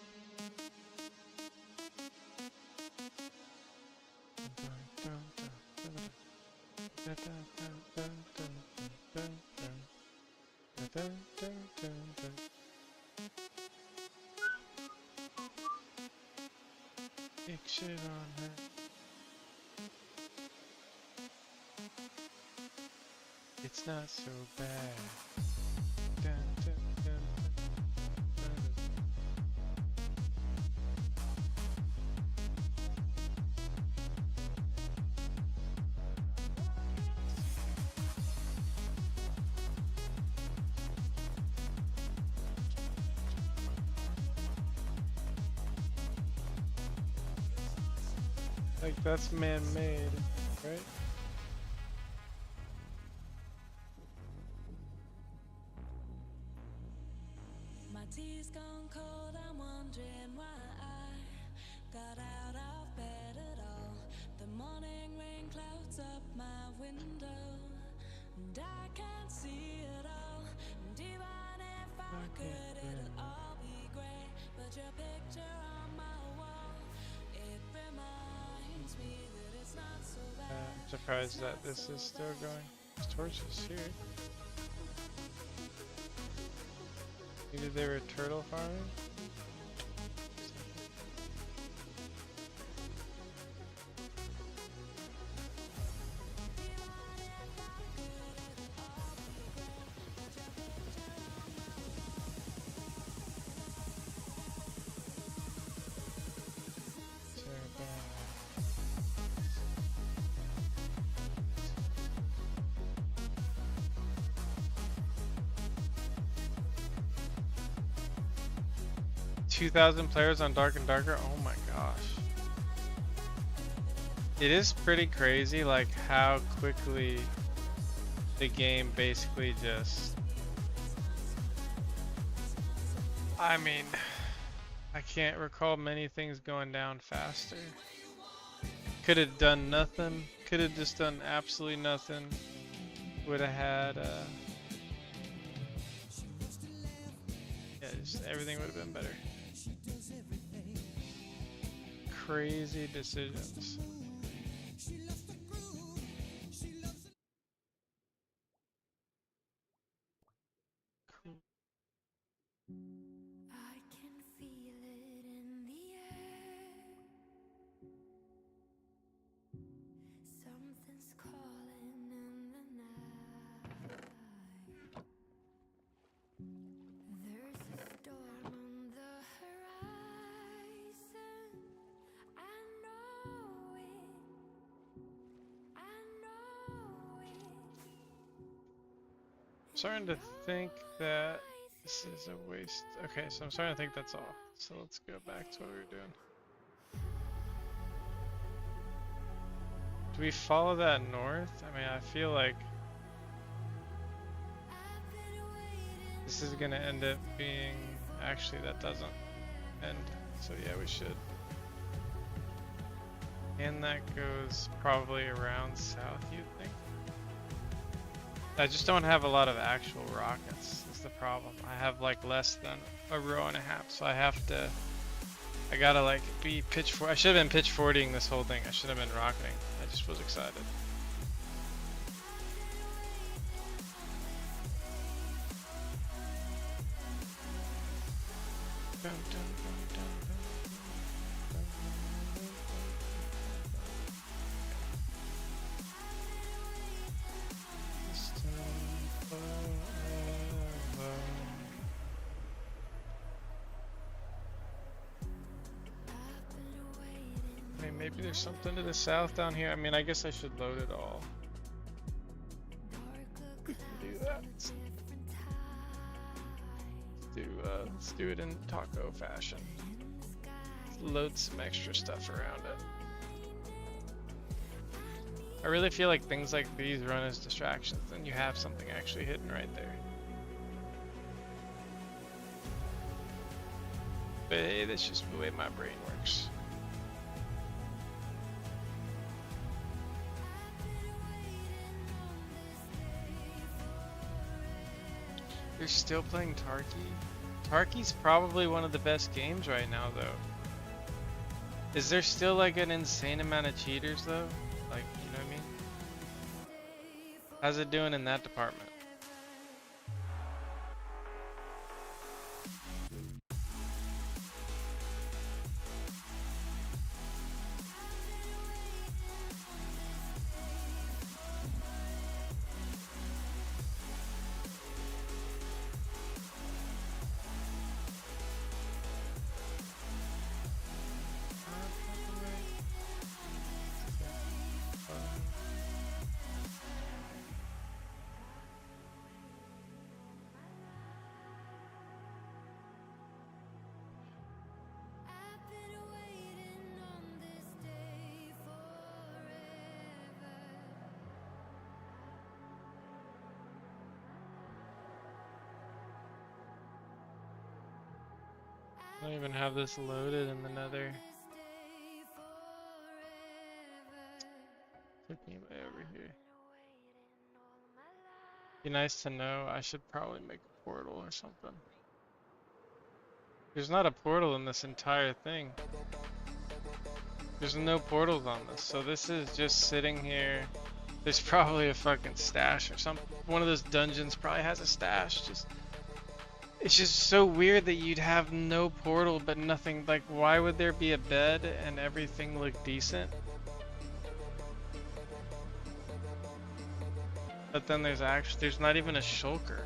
A: Kick shit on her. It's not so bad. Dun, dun, dun, dun, dun. Like that's man-made, right?
C: Tea's gone cold, I'm wondering why I got out of bed at all. The morning rain clouds up my window, and I can't see it all. And even if I could, it'll all be grey. But your picture on my wall, it reminds me that it's not so bad.
A: I'm surprised that this is still going. This torch is here. Maybe they were turtle farming? $2,000 players on Dark and Darker. Oh my gosh. It is pretty crazy like how quickly the game basically just... I mean, I can't recall many things going down faster. Could have done nothing. Could have just done absolutely nothing. Would have had yeah, just everything would have been better. Crazy decisions.
C: I can feel it in the air. Something's calling in the night. There's a storm on the horizon. I know it.
A: I'm starting to think that this is a waste. Okay, so I'm starting to think that's all. So let's go back to what we were doing. Do we follow that north? I mean, I feel like this is gonna end up being, actually that doesn't end, so yeah, we should. And that goes probably around south, you'd think. I just don't have a lot of actual rockets, is the problem. I have like less than a row and a half, so I gotta like be pitchfork. I should have been pitchforking this whole thing. I should have been rocketing. I just was excited. Dun, dun, dun, dun, dun, This time forever. I mean, maybe there's something to the south down here. I mean, I guess I should load it all. We can do that. Let's do it in taco fashion. Load some extra stuff around it. I really feel like things like these run as distractions, and you have something actually hidden right there. But hey, that's just the way my brain works. You're still playing Tarky? Tarky's probably one of the best games right now, though. Is there still like an insane amount of cheaters, though? Like, you know what I mean? How's it doing in that department? I don't even have this loaded in the nether. Took me way over here. Be nice to know. I should probably make a portal or something. There's not a portal in this entire thing. There's no portals on this, so this is just sitting here. There's probably a fucking stash or something. One of those dungeons probably has a stash. It's just so weird that you'd have no portal but nothing. Like, why would there be a bed and everything look decent? But then there's not even a shulker.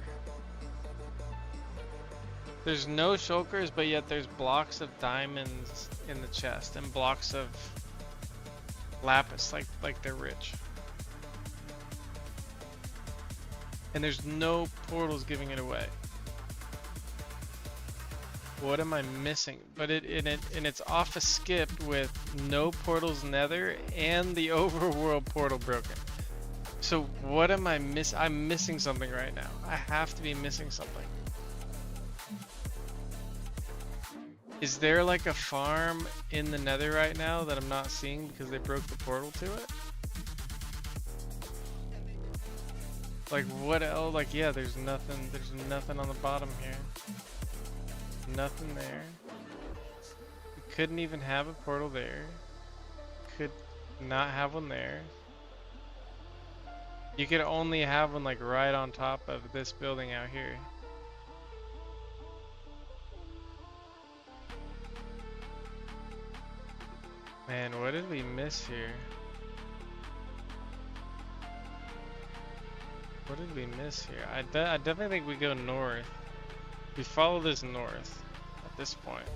A: There's no shulkers, but yet there's blocks of diamonds in the chest and blocks of lapis, like they're rich. And there's no portals giving it away. What am I missing? But it's off a skip with no portals nether and the overworld portal broken. So what am I missing? I'm missing something right now. I have to be missing something. Is there like a farm in the nether right now that I'm not seeing because they broke the portal to it? Like what else? Like, yeah, there's nothing on the bottom here. Nothing there. You couldn't even have a portal there. Could not have one there. You could only have one like right on top of this building out here. Man, what did we miss here? What did we miss here? I definitely think we go north. We follow this north at this point.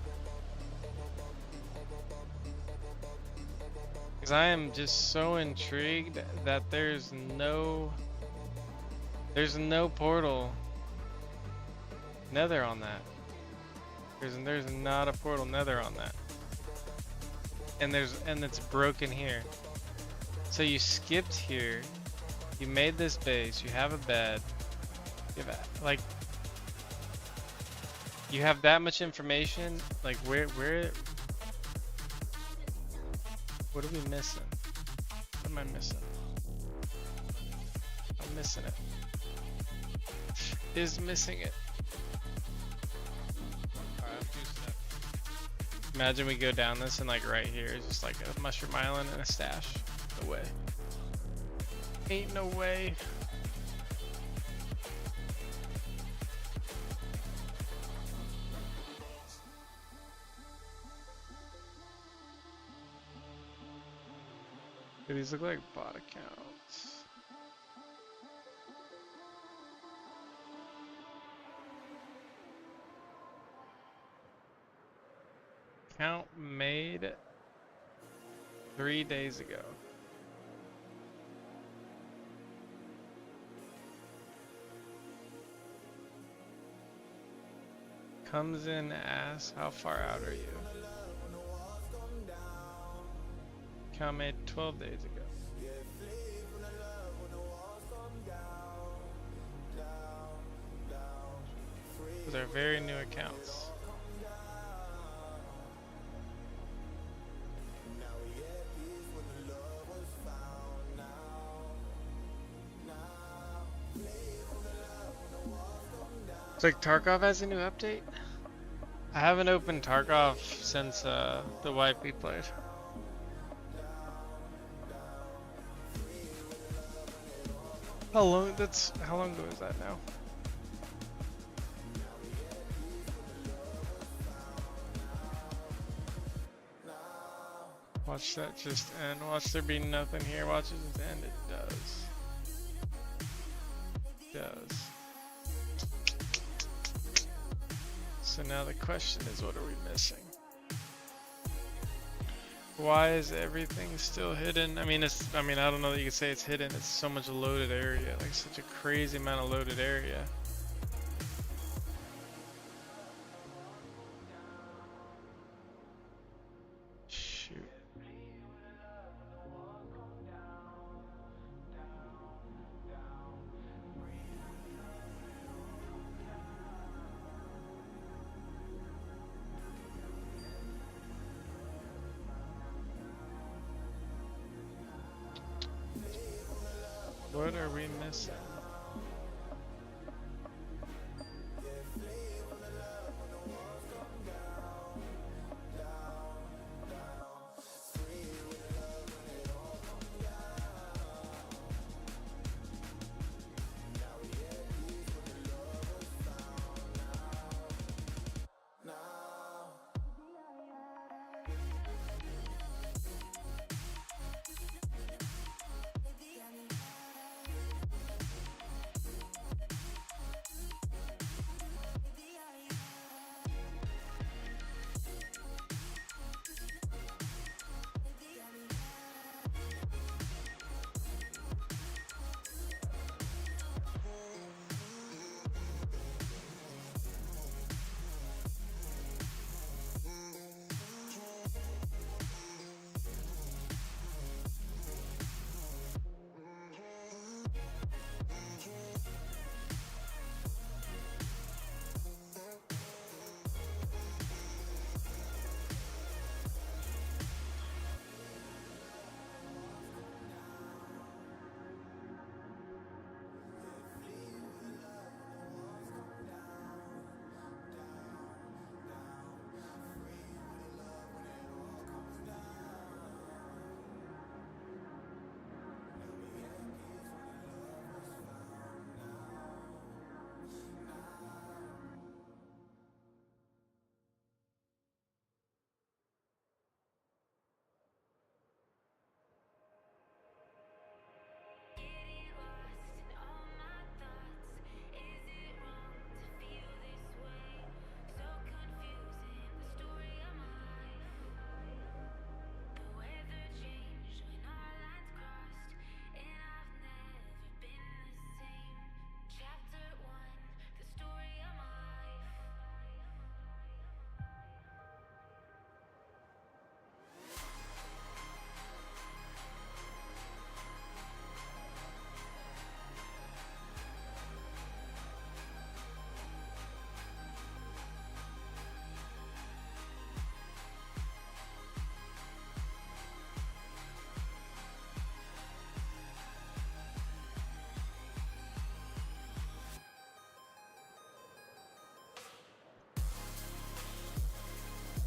A: Because I am just so intrigued that there's no portal nether on that. There's not a portal nether on that. And it's broken here. So you skipped here. You made this base. You have a bed. You have like. You have that much information. Like where? What are we missing? What am I missing? I'm missing it. Is missing it. Alright, I'm juicing up. Imagine we go down this and like right here is just like a mushroom island and a stash. No way. Ain't no way. Do these look like bot accounts? Account made 3 days ago. Comes in, asks, how far out are you? Account made 12 days ago. Those are very new accounts. It's like Tarkov has a new update. I haven't opened Tarkov since the wipe we played. How long ago is that now? Watch that just end. Watch there be nothing here. Watch it just end. It does. It does. So now the question is, what are we missing? Why is everything still hidden? I mean, I don't know that you could say it's hidden. It's so much loaded area, like such a crazy amount of loaded area. Shoot. What are we missing?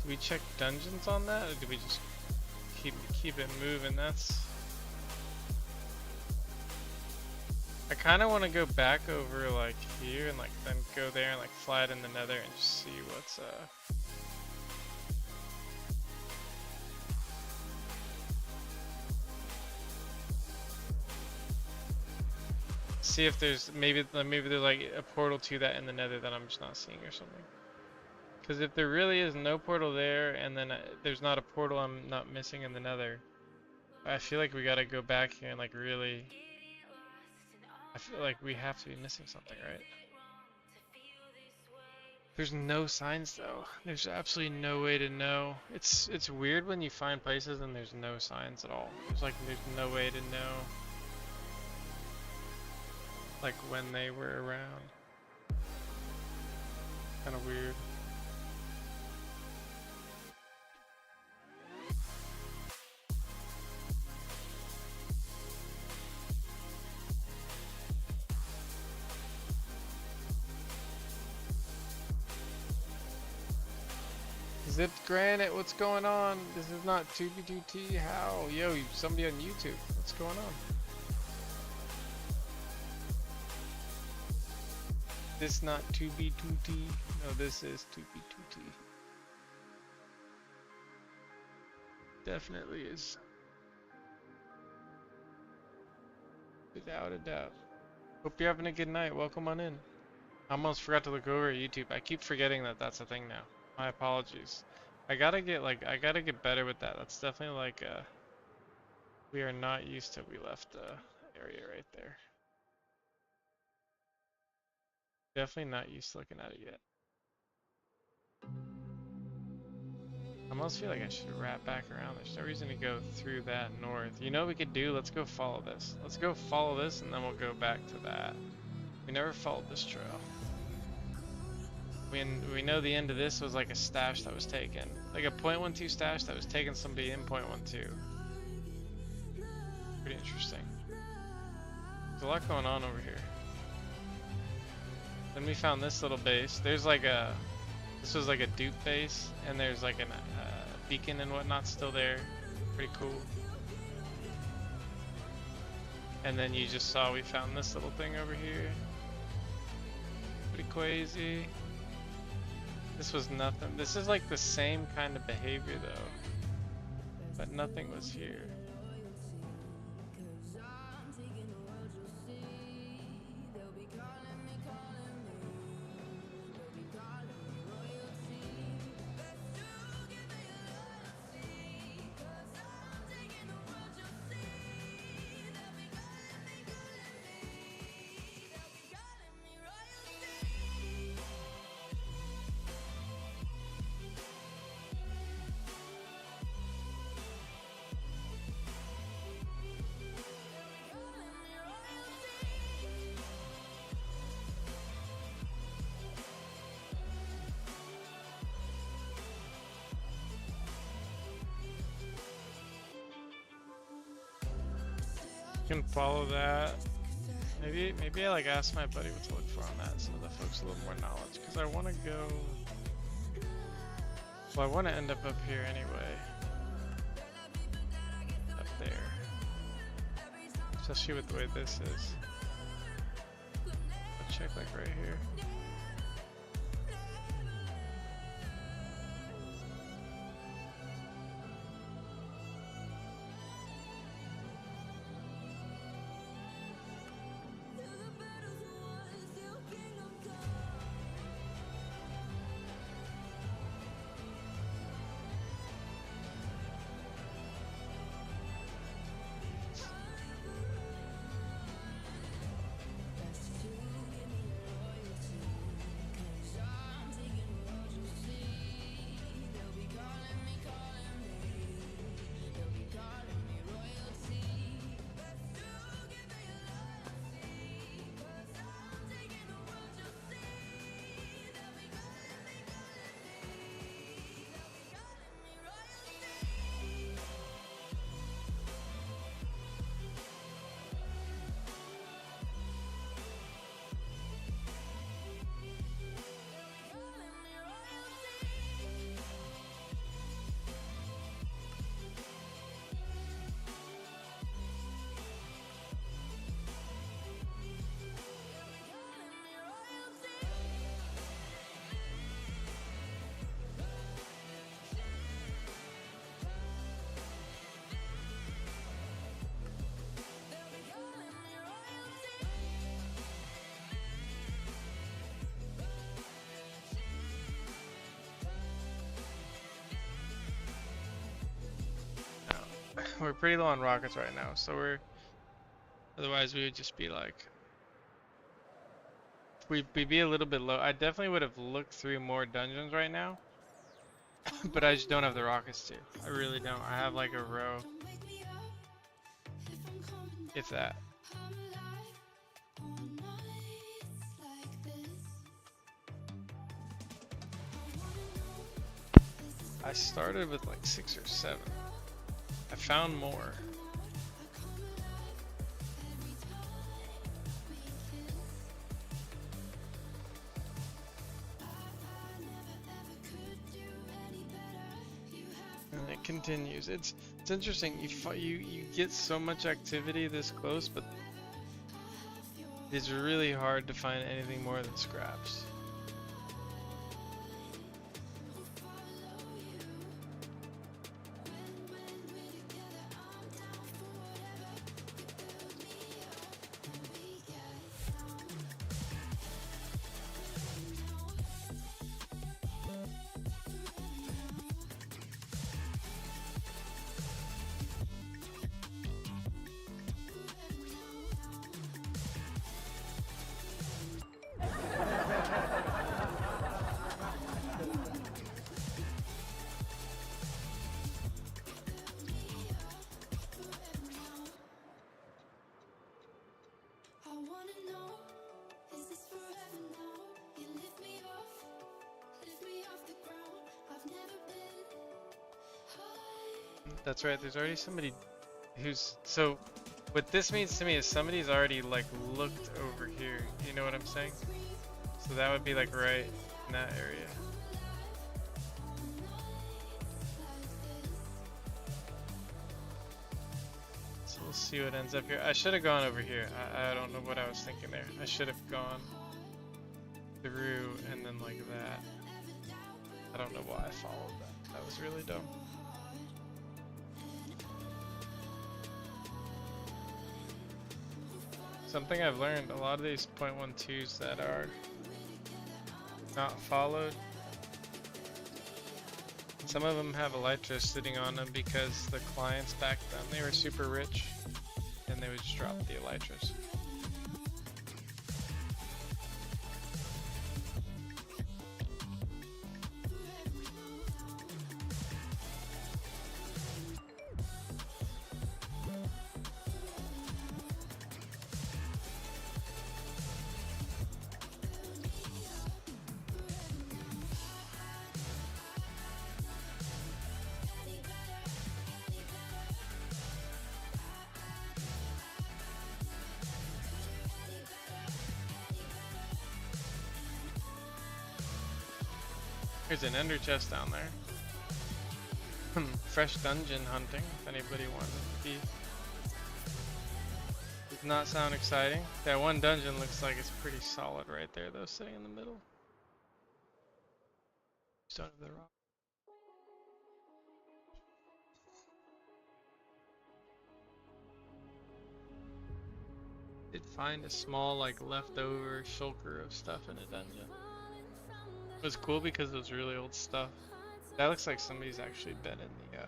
A: Do we check dungeons on that, or do we just keep it moving? That's. I kind of want to go back over like here and like then go there and like fly it in the nether and just see what's see if there's maybe there's like a portal to that in the nether that I'm just not seeing or something. Because if there really is no portal there and then there's not a portal I'm not missing in the nether, I feel like we gotta go back here and like really. I feel like we have to be missing something, right? There's no signs though. There's absolutely no way to know. It's weird when you find places and there's no signs at all. There's no way to know like when they were around. Kind of weird. Zipped Granite, what's going on? This is not 2B2T. How? Yo, somebody on YouTube. What's going on? This not 2B2T. No, this is 2B2T. Definitely is. Without a doubt. Hope you're having a good night. Welcome on in. I almost forgot to look over at YouTube. I keep forgetting that that's a thing now. My apologies. I gotta get better with that. That's definitely like we are not used to. We left the area right there. Definitely not used to looking at it yet. I almost feel like I should wrap back around. There's no reason to go through that north. You know what we could do? Let's go follow this. Let's go follow this and then we'll go back to that. We never followed this trail. We know the end of this was like a stash that was taken. Like a 0.12 stash that was taken somebody in 0.12. Pretty interesting. There's a lot going on over here. Then we found this little base. There's like this was like a dupe base, and there's like a beacon and whatnot still there. Pretty cool. And then you just saw we found this little thing over here. Pretty crazy. This was nothing. This is like the same kind of behavior though, but nothing was here. Can follow that. Maybe I like ask my buddy what to look for on that, some of the folks a little more knowledge, because I want to go. Well, I want to end up here anyway. Up there. Especially with the way this is. I'll check like right here. we're pretty low on rockets right now, so otherwise we would just be like, we'd be a little bit low. I definitely would have looked through more dungeons right now, but I just don't have the rockets to. I really don't. I have like a row, if that. I started with like 6 or 7. I found more. And it continues. It's interesting. You get so much activity this close, but it's really hard to find anything more than scraps. That's right, there's already somebody who's, so what this means to me is somebody's already like looked over here, you know what I'm saying? So that would be like right in that area. So we'll see what ends up here. I should have gone over here. I don't know what I was thinking there. I should have gone through and then like that. I don't know why I followed that. That was really dumb. Something I've learned, a lot of these .12s that are not followed, some of them have elytra sitting on them because the clients back then, they were super rich and they would just drop the elytras. There's an ender chest down there. Fresh dungeon hunting, if anybody wants to be. Does not sound exciting. That one dungeon looks like it's pretty solid right there though, sitting in the middle. Stone of the rock. Did find a small like leftover shulker of stuff in a dungeon. It was cool because it was really old stuff. That looks like somebody's actually been in the,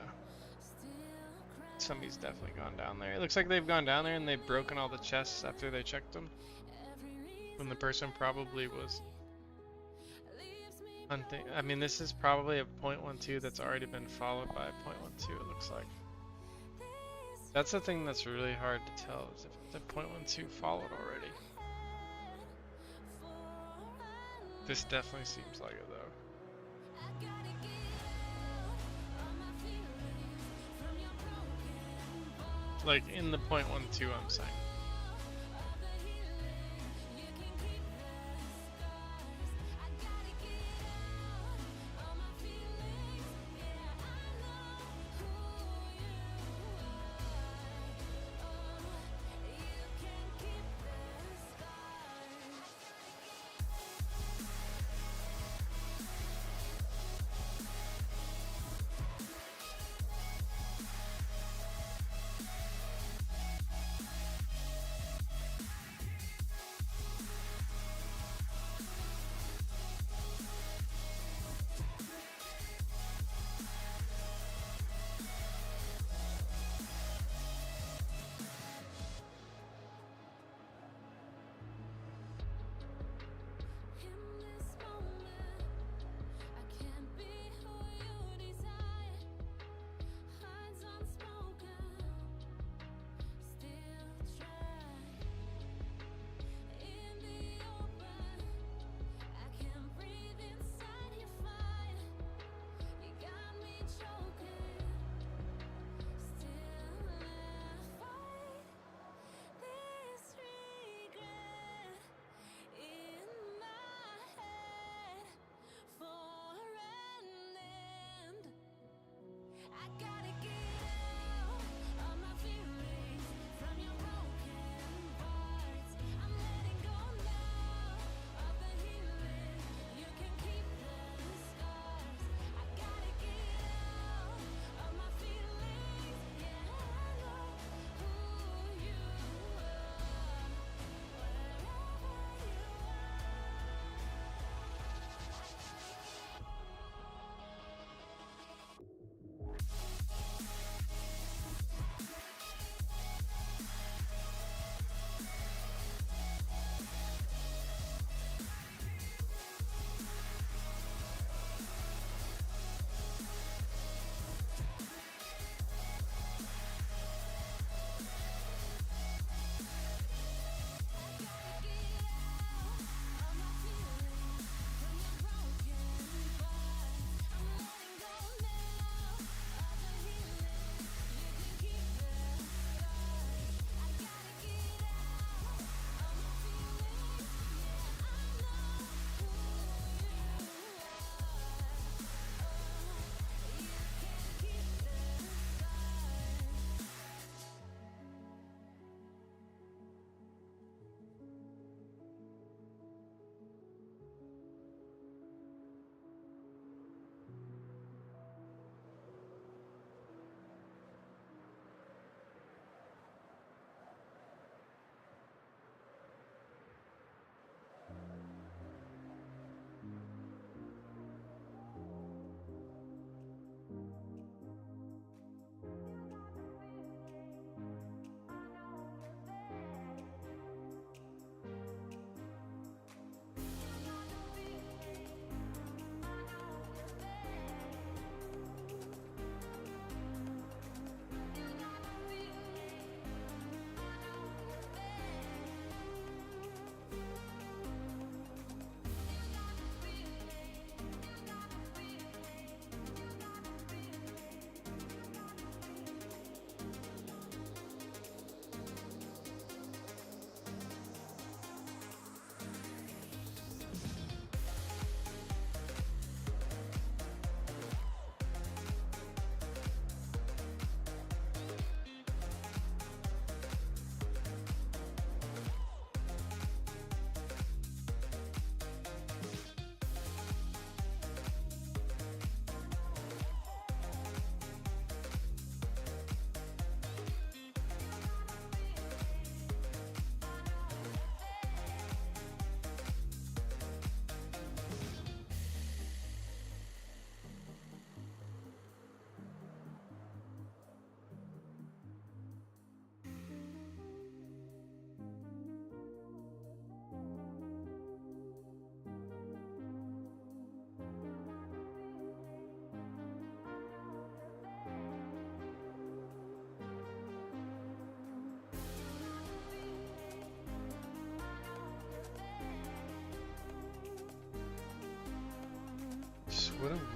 A: somebody's definitely gone down there. It looks like they've gone down there and they've broken all the chests after they checked them. When the person probably was hunting. I mean, this is probably a .12 that's already been followed by a .12, it looks like. That's the thing that's really hard to tell, is if the .12 followed already. This definitely seems like it though. Like in the .12 I'm saying.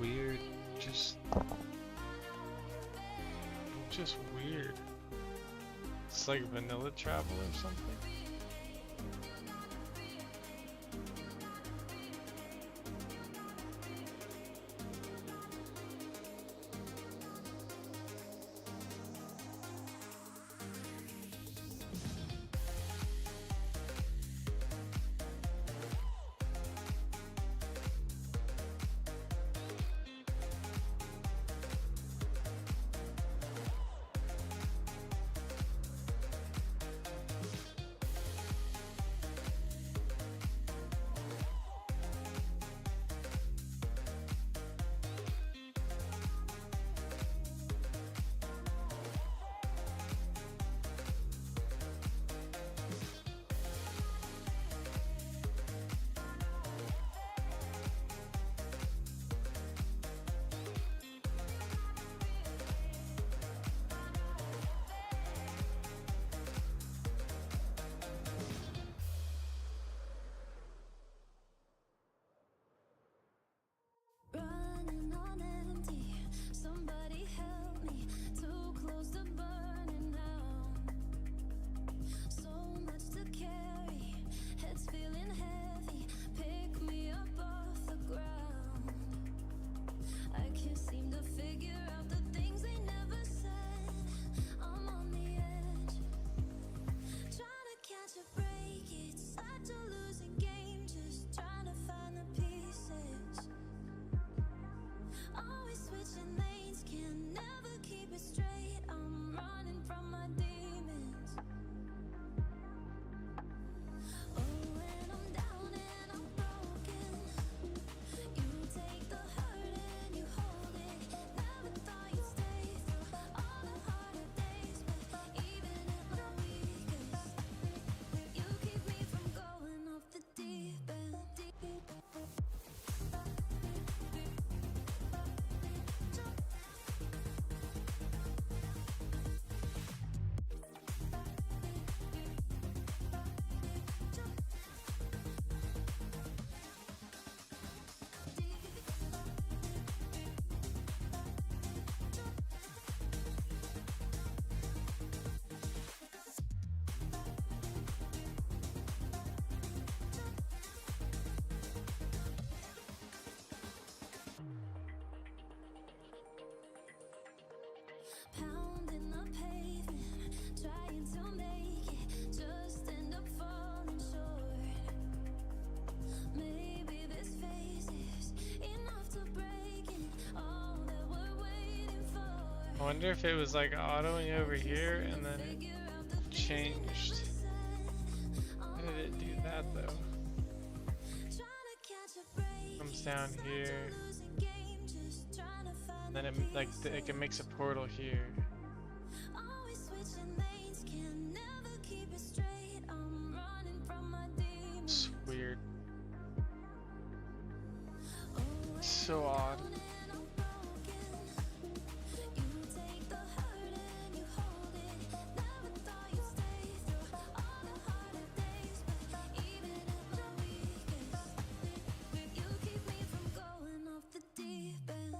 A: weird, just weird. It's like vanilla travel or something.
C: Running on empty, somebody help me. Too close to burning down. So much to carry, head's feeling heavy. Pick me up off the ground. I can't seem to figure out the things they never said. I'm on the edge, trying to catch a break. It's such a losing game, just trying to find the pieces. Always switching lanes, can never keep it straight. I'm running from my demons. Oh, when I'm down and I'm broken, you take the hurt and you hold it. Never thought you'd stay through all the harder days, but even at my weakest, you keep me from going off the deep end. Pounding the pavement, trying to make it, just end up falling short. Maybe this phase is enough to break it, all that we're waiting for.
A: I wonder if it was like autoing over here and then it
C: Figure out the things they never
A: changed.
C: said.
A: How did it do that though?
C: Trying to catch a break,
A: Comes down
C: such a
A: here,
C: losing game, just trying to find
A: and then
C: the
A: it like it makes a portal here.
C: Always switching lanes, can never keep it straight. I'm running from my demons.
A: It's weird.
C: Oh,
A: So odd.
C: when I'm broken, you take the hurt and you hold it. Never thought you'd stay through all the harder days, but even at my weakest, you keep me from going off the deep end.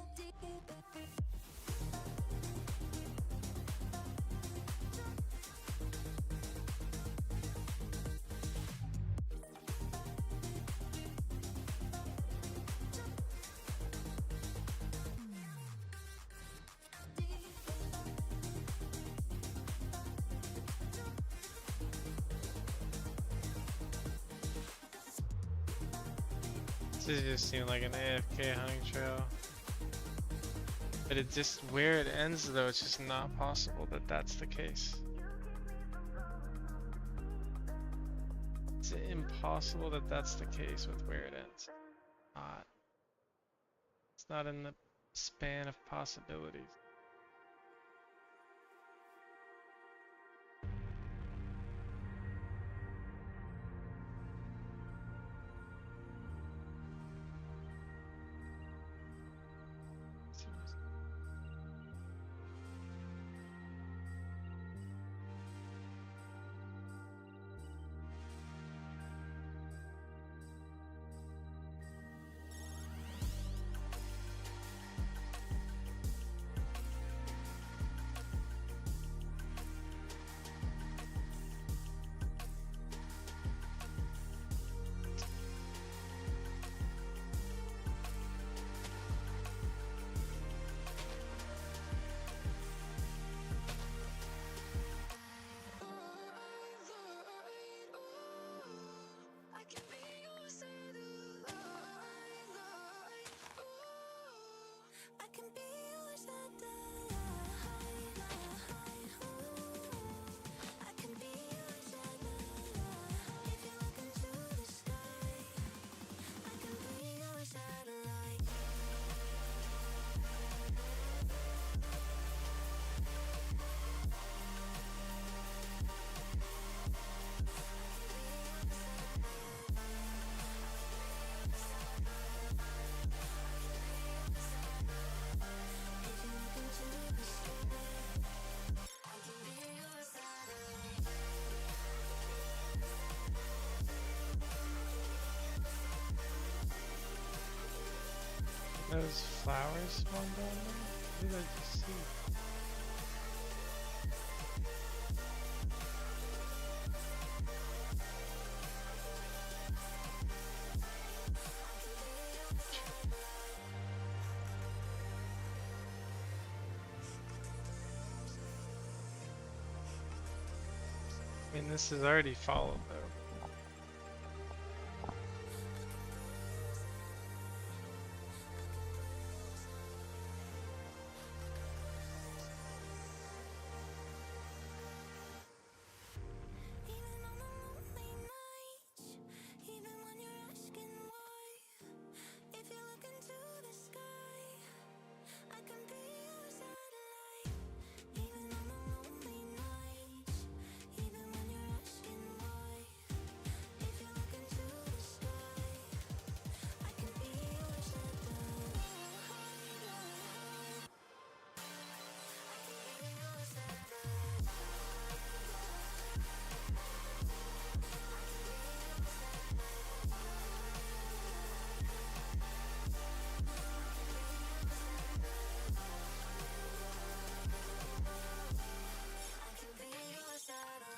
A: This just seemed like an AFK hunting trail. But it just, where it ends though, it's just not possible that that's the case. It's impossible that that's the case with where it ends. Not. It's not in the span of possibilities. those flowers spawned down there? What did I just see? I mean, this is already followed though.
C: Even on the lonely nights, even when you're asking why. If you look into the sky, I can be your satellite. Even on the lonely nights, even when you're asking why. If you look into the sky, I can be your satellite. I can be your satellite. I can be your satellite.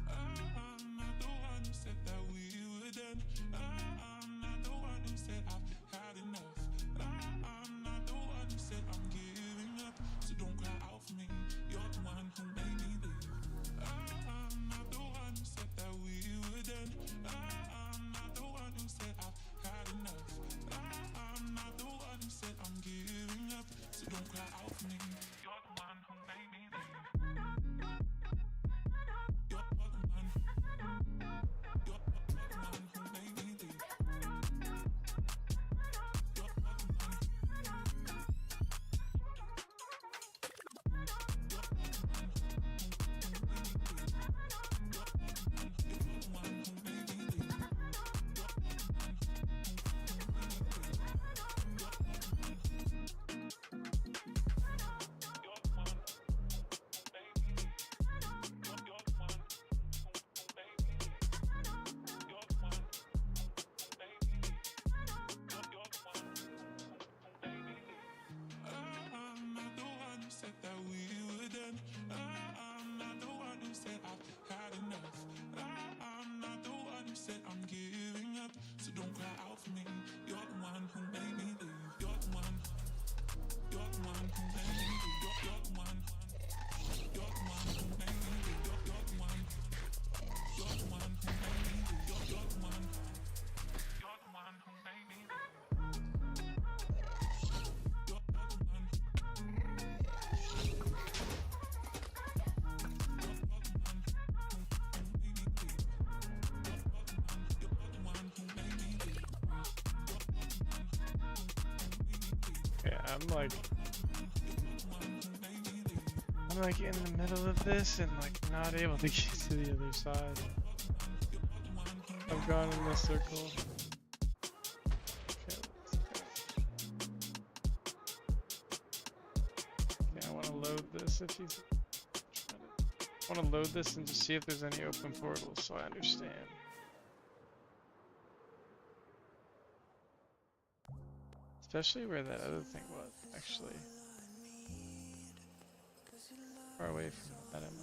D: I'm not the one who said that we were done. I'm not the one who said I've had enough. I'm not the one who said I'm giving up. So don't cry out for me. You're the one who made me leave. I'm not the one who said that we were done. I'm not the one who said I've had enough. I'm not the one who said I'm giving up. So don't cry out for me. You're the one who made me leave. You're the one. You're the one who made me leave. You're the one. I'm not the one who said that we were done. I'm not the one who said I've had enough. I'm not the one who said I'm giving up. So don't cry out for me. You're the one who made me leave. You're the one. You're the one who made me leave. You're the one. You're the one who made me leave. You're the one. You're the one who made me leave. You're the one. You're the one who made me leave. You're the one.
A: Yeah, I'm like in the middle of this and like not able to get to the other side. I've gone in this circle. Okay, I want to load this if you. I want to load this and just see if there's any open portals so I understand. Especially where that other thing was, actually. Far away from that, I'm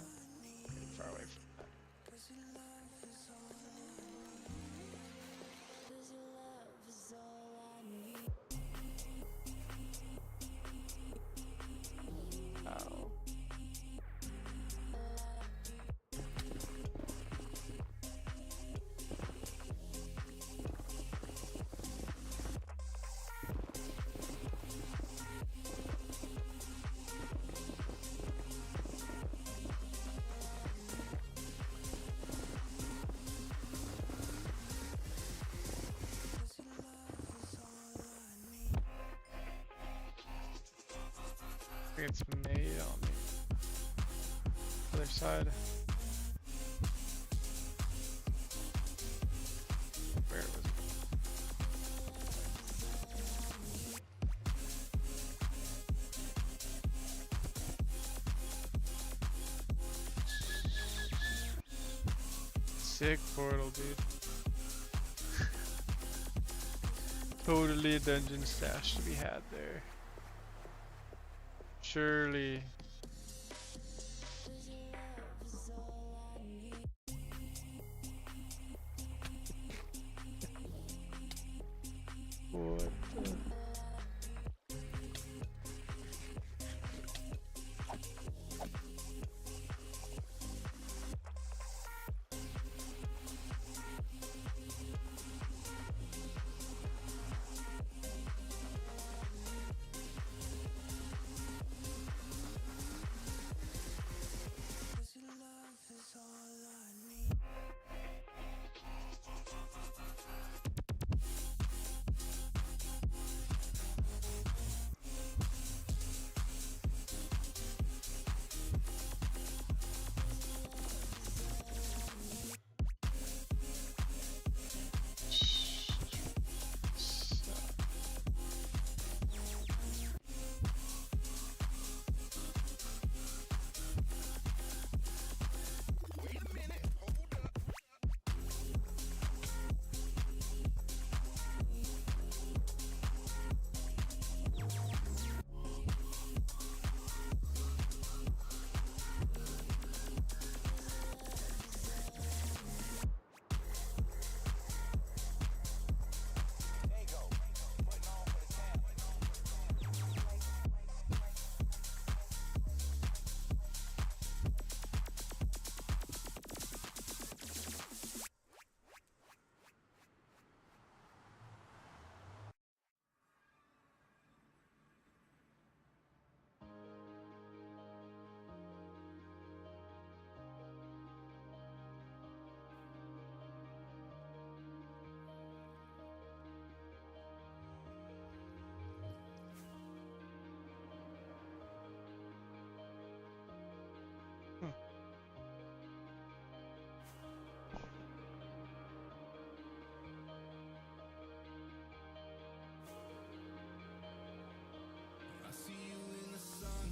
A: pretty far away from that. Ow. like it's made on the other side. Where was it? Sick portal, dude. Totally a dungeon stash to be had there. Surely. What the?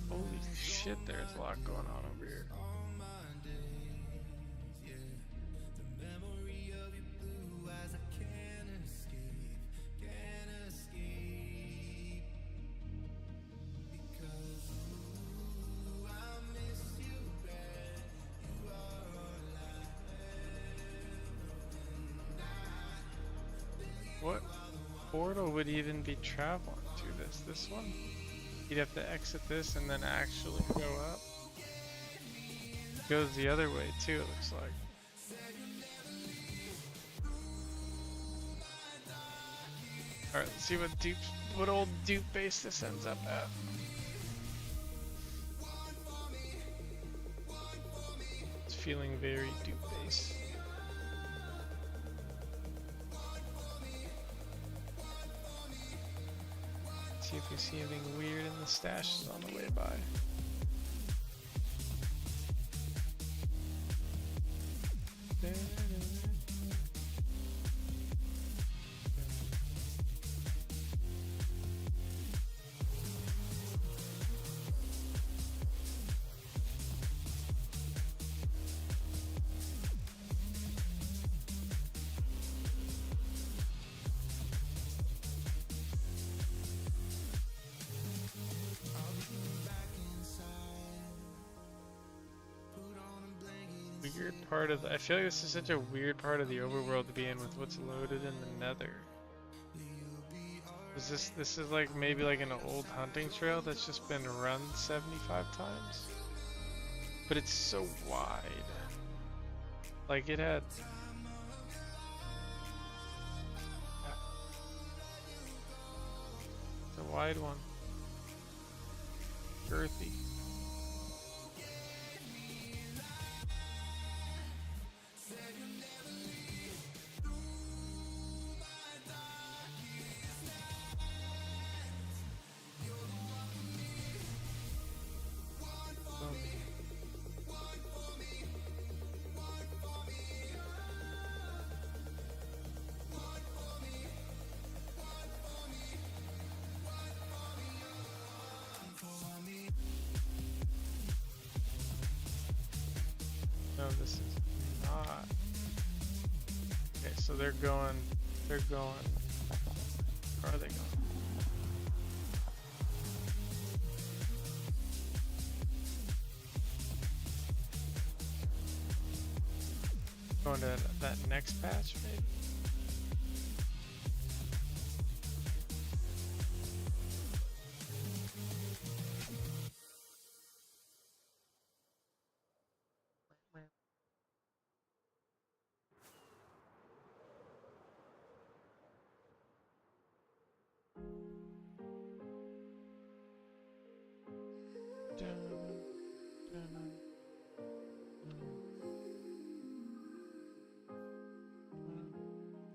A: Holy shit, there's a lot going on over here. What portal would even be traveling to this? This one? You'd have to exit this and then actually go up. It goes the other way too, it looks like. Alright, let's see what old dupe base this ends up at. It's feeling very dupe base. See if we see anything weird in the stashes on the way by. Weird part of I feel like this is such a weird part of the overworld to be in with what's loaded in the nether. Is this is like maybe like an old hunting trail that's just been run 75 times? But it's so wide. Like it had it's a wide one. Girthy. this is not. Okay, so they're going, where are they going? Going to that next patch, maybe?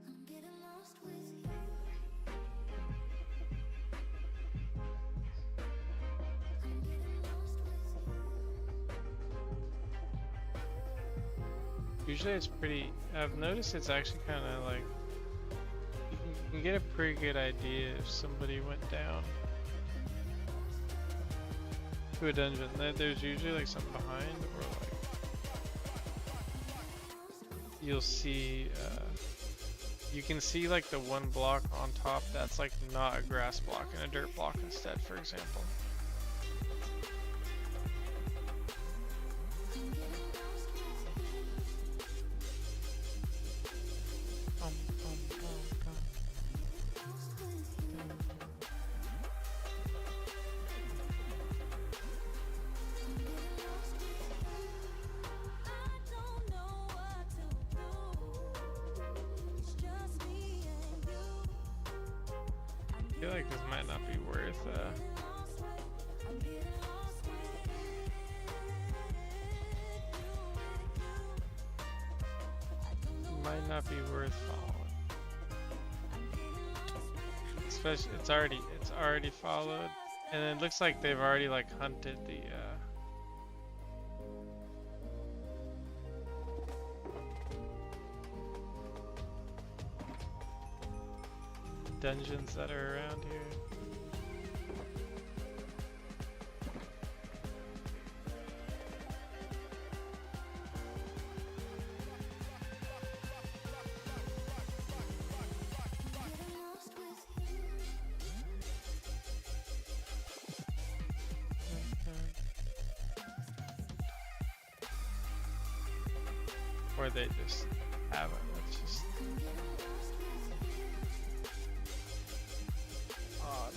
C: I'm getting lost with you. I'm getting lost with you.
A: Usually it's pretty, I've noticed it's actually kind of like, you can get a pretty good idea if somebody went down to a dungeon. There's usually like something behind, or like, you'll see, you can see like the one block on top that's like not a grass block and a dirt block instead, for example.
C: I don't know what to do. It's just me and you.
A: I feel like this might not be worth,
C: I'm getting lost with you.
A: might not be worth following. Especially, it's already followed, and it looks like they've already like hunted the, dungeons that are around here.
C: Getting lost with you.
A: Or they just haven't. It's just odd.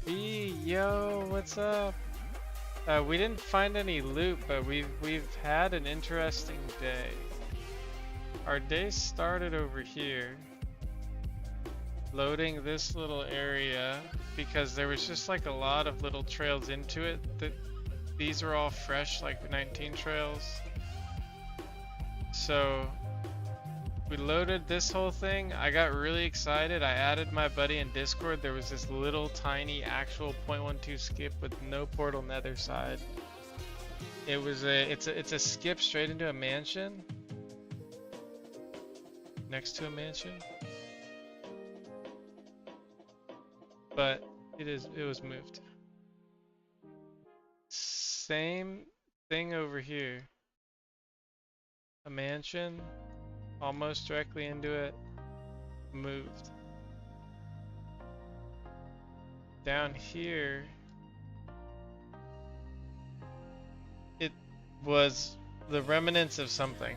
A: B, yo, what's up? We didn't find any loot, but we've had an interesting day. Our day started over here, loading this little area because there was just like a lot of little trails into it. These are all fresh, like 19 trails. So we loaded this whole thing. I got really excited. I added my buddy in Discord. There was this little tiny actual 0.12 skip with no portal nether side. It's a skip straight into a mansion. Next to a mansion. But it was moved. Same thing over here. A mansion, almost directly into it, moved. Down here, it was the remnants of something.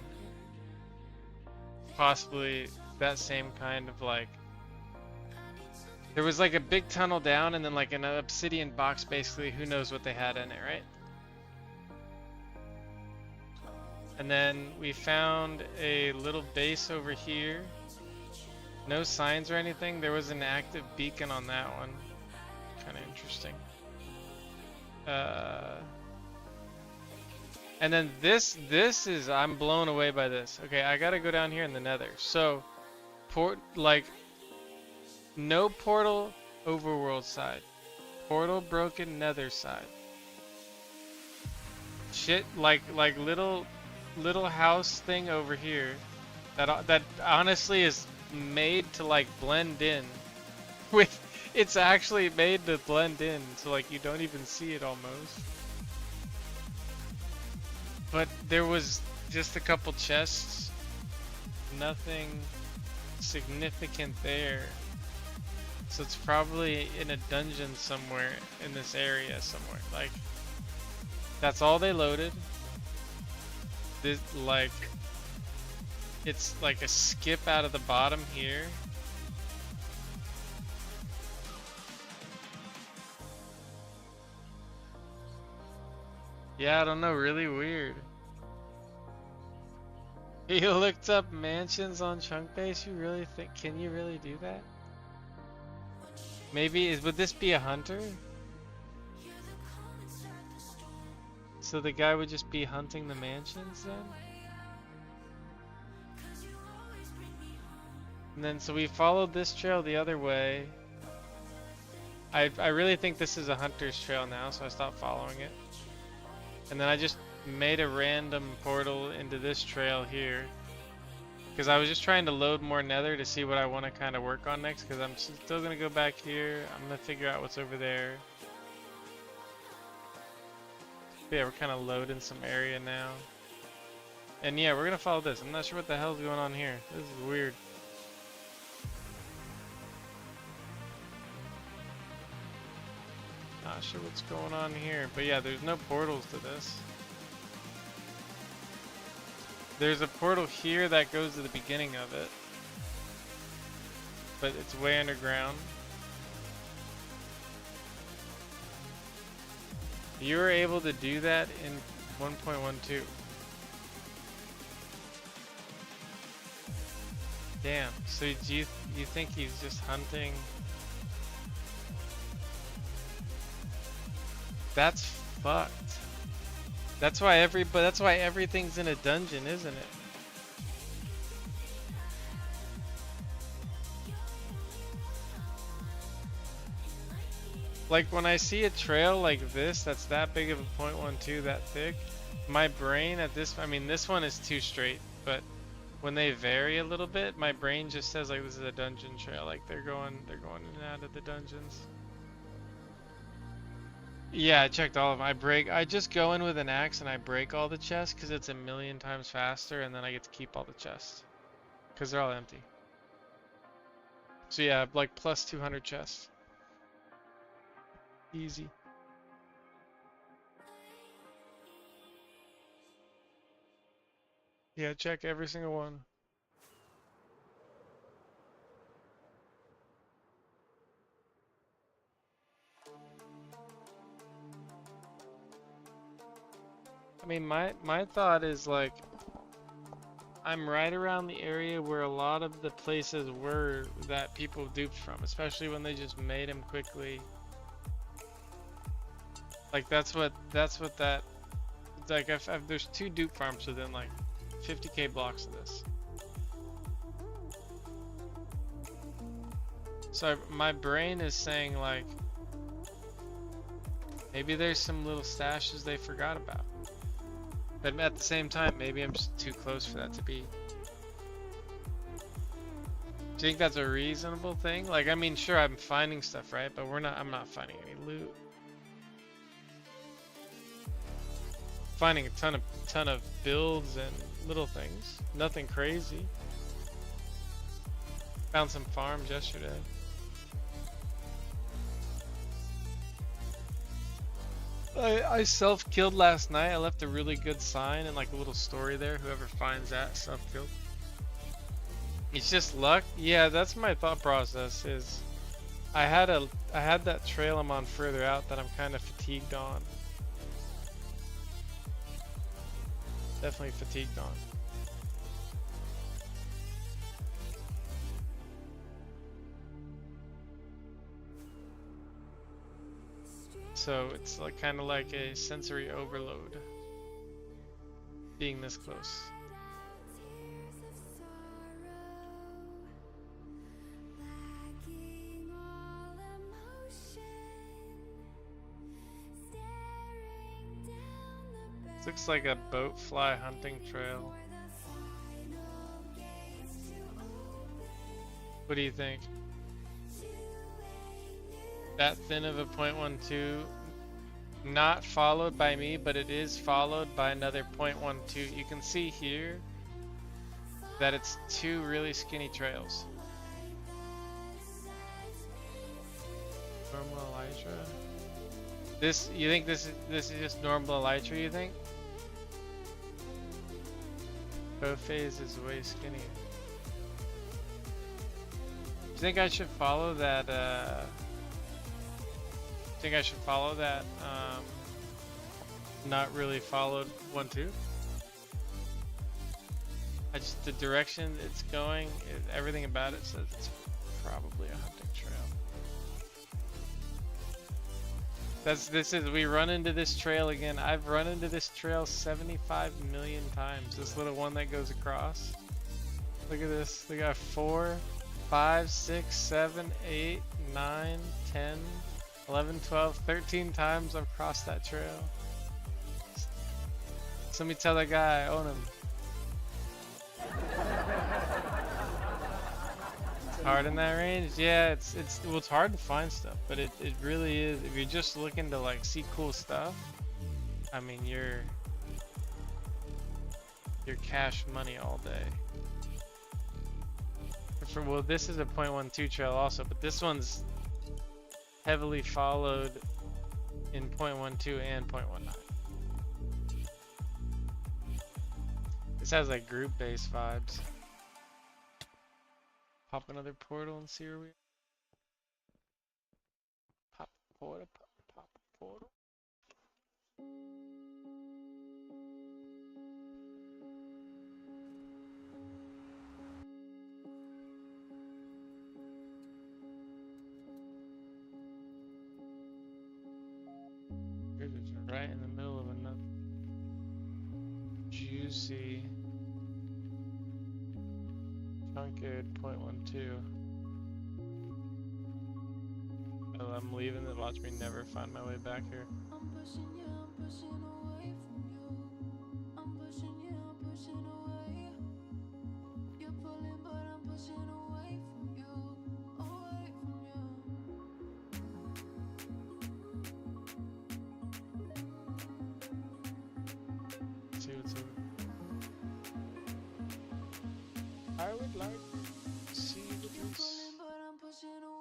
A: Possibly that same kind of like, there was like a big tunnel down and then like an obsidian box basically, who knows what they had in it, right? And then we found a little base over here. No signs or anything. There was an active beacon on that one. Kind of interesting. And then this is, I'm blown away by this. Okay, I gotta go down here in the nether. So, no portal overworld side. Portal broken nether side. Shit, like little house thing over here that honestly is made to like blend in with, it's actually made to blend in so like you don't even see it almost. But there was just a couple chests, nothing significant there. So it's probably in a dungeon somewhere in this area somewhere. Like, that's all they loaded. This, like, it's like a skip out of the bottom here. Yeah, I don't know, really weird. You looked up mansions on Chunk Base? You really think, can you really do that? Maybe, would this be a hunter? So the guy would just be hunting the mansions then? And then, so we followed this trail the other way. I really think this is a hunter's trail now, so I stopped following it. And then I just made a random portal into this trail here. Because I was just trying to load more nether to see what I want to kind of work on next. Because I'm still going to go back here. I'm going to figure out what's over there. But yeah, we're kind of loading some area now. And yeah, we're going to follow this. I'm not sure what the hell's going on here. This is weird. Not sure what's going on here, but yeah, there's no portals to this. There's a portal here that goes to the beginning of it, but it's way underground. You were able to do that in 1.12. Damn, so do you think he's just hunting? That's fucked. That's why everything's in a dungeon, isn't it? Like when I see a trail like this, that's that big of a 0.12, that thick, my brain at this, I mean this one is too straight, but when they vary a little bit, my brain just says like this is a dungeon trail, like they're going in and out of the dungeons. Yeah, I checked all of them. I just go in with an axe and I break all the chests because it's 1,000,000 times faster, and then I get to keep all the chests because they're all empty. So yeah, like plus 200 chests. Easy. Yeah, check every single one. I mean, my thought is like, I'm right around the area where a lot of the places were that people duped from, especially when they just made them quickly. Like that's what that, like if there's 2 dupe farms within like 50k blocks of this. So my brain is saying like, maybe there's some little stashes they forgot about. But at the same time, maybe I'm just too close for that to be. Do you think that's a reasonable thing? Like, I mean, sure, I'm finding stuff, right? But I'm not finding any loot. Finding a ton of builds and little things. Nothing crazy. Found some farms yesterday. I self-killed last night. I left a really good sign and like a little story there. Whoever finds that, self-killed. It's just luck. Yeah, that's my thought process. Is I had that trail I'm on further out that I'm kind of fatigued on. Definitely fatigued on. So it's like kind of like a sensory overload being this close. This looks like a boat fly hunting trail. What do you think? That thin of a 0.12 not followed by me, but it is followed by another 0.12. You can see here that it's two really skinny trails. Normal elytra. This, you think this is just normal elytra, you think? Prophase is way skinnier. Do you think I should follow that, think I should follow that, not really followed 1-2? I just, the direction it's going, everything about it says it's probably a hunting trail. We run into this trail again. I've run into this trail 75 million times. This little one that goes across. Look at this. We got 4, 5, 6, 7, 8, 9, 10, 11, 12, 13 times I've crossed that trail. So let me tell that guy I own him. Hard in that range? Yeah, it's hard to find stuff, but it really is. If you're just looking to like see cool stuff, I mean you're cash money all day. Well, this is a 0.12 trail also, but this one's heavily followed in 0.12 and 0.19. This has like group-based vibes. Pop another portal and see where we are. Pop portal, pop portal. Here's it, right in the middle of another juicy truncated 0.12. Oh, I'm leaving to watch me never find my way back here.
C: I'm pushing you, I'm pushing away from you. I'm pushing you, I'm pushing away. You're pulling, but I'm pushing away from you. Away from you.
A: See what's over. I would like to see the
C: You're
A: juice.
C: pulling, but I'm pushing away.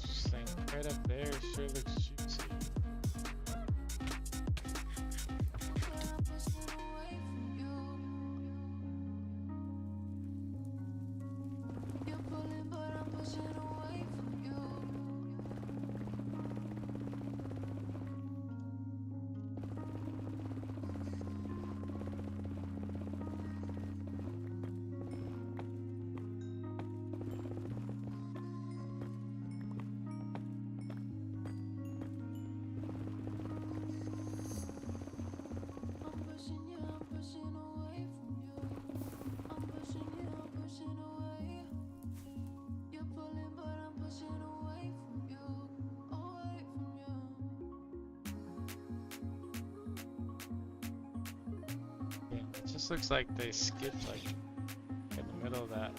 A: This thing right up there sure looks juicy. Yeah, it just looks like they skipped like in the middle of that.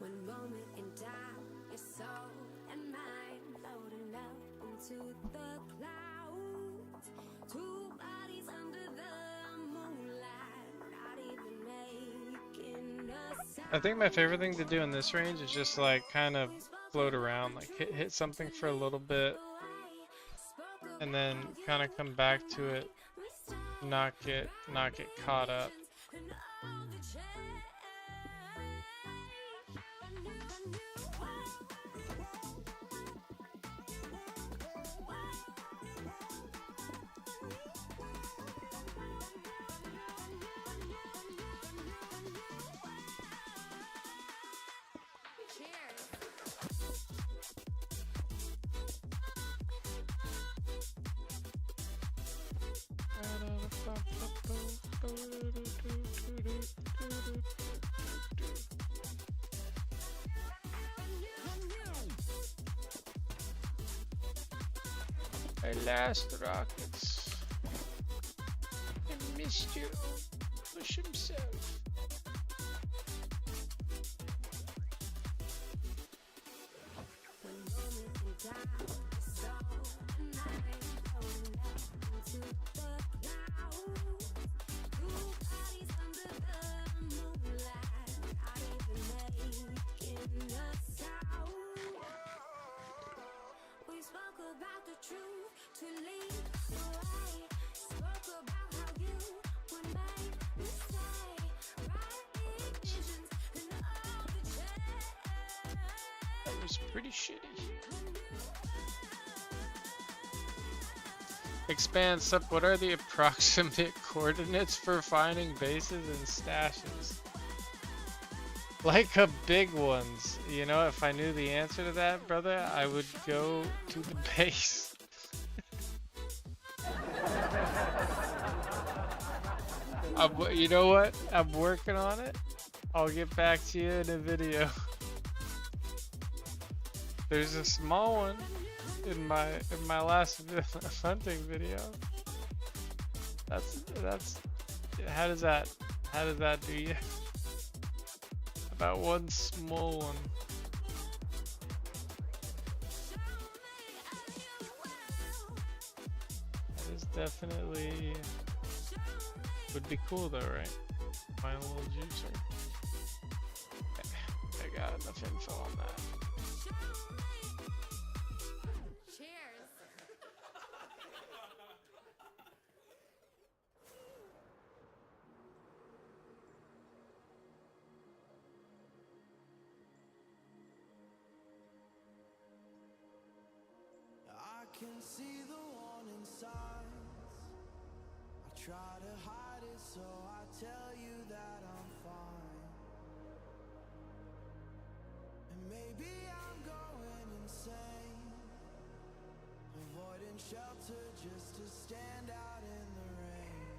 C: One moment in time, your soul and mine floating up into the clouds. Two bodies under the moonlight, not even making a sound.
A: I think my favorite thing to do in this range is just like kind of float around, like hit something for a little bit, and then kind of come back to it, not get caught up. I lost rockets. I missed you. Push himself.
C: We spoke about the truth to lead the way. Spoke about how you would make me stay. Right visions and all the change.
A: That was pretty shitty. Expand sub. What are the approximate coordinates for finding bases and stashes? Like a big ones. You know, if I knew the answer to that, brother, I would go to the base. You know what? I'm working on it. I'll get back to you in a video. There's a small one in my last hunting video. That's how does that do you? About one small one. That is definitely would be cool though, right? Find a little juicer. Okay, I got enough info on that.
B: I can see the warning signs. I try to hide it, so I tell you that I'm fine. And maybe I'm going insane, avoiding shelter just to stand out in the rain.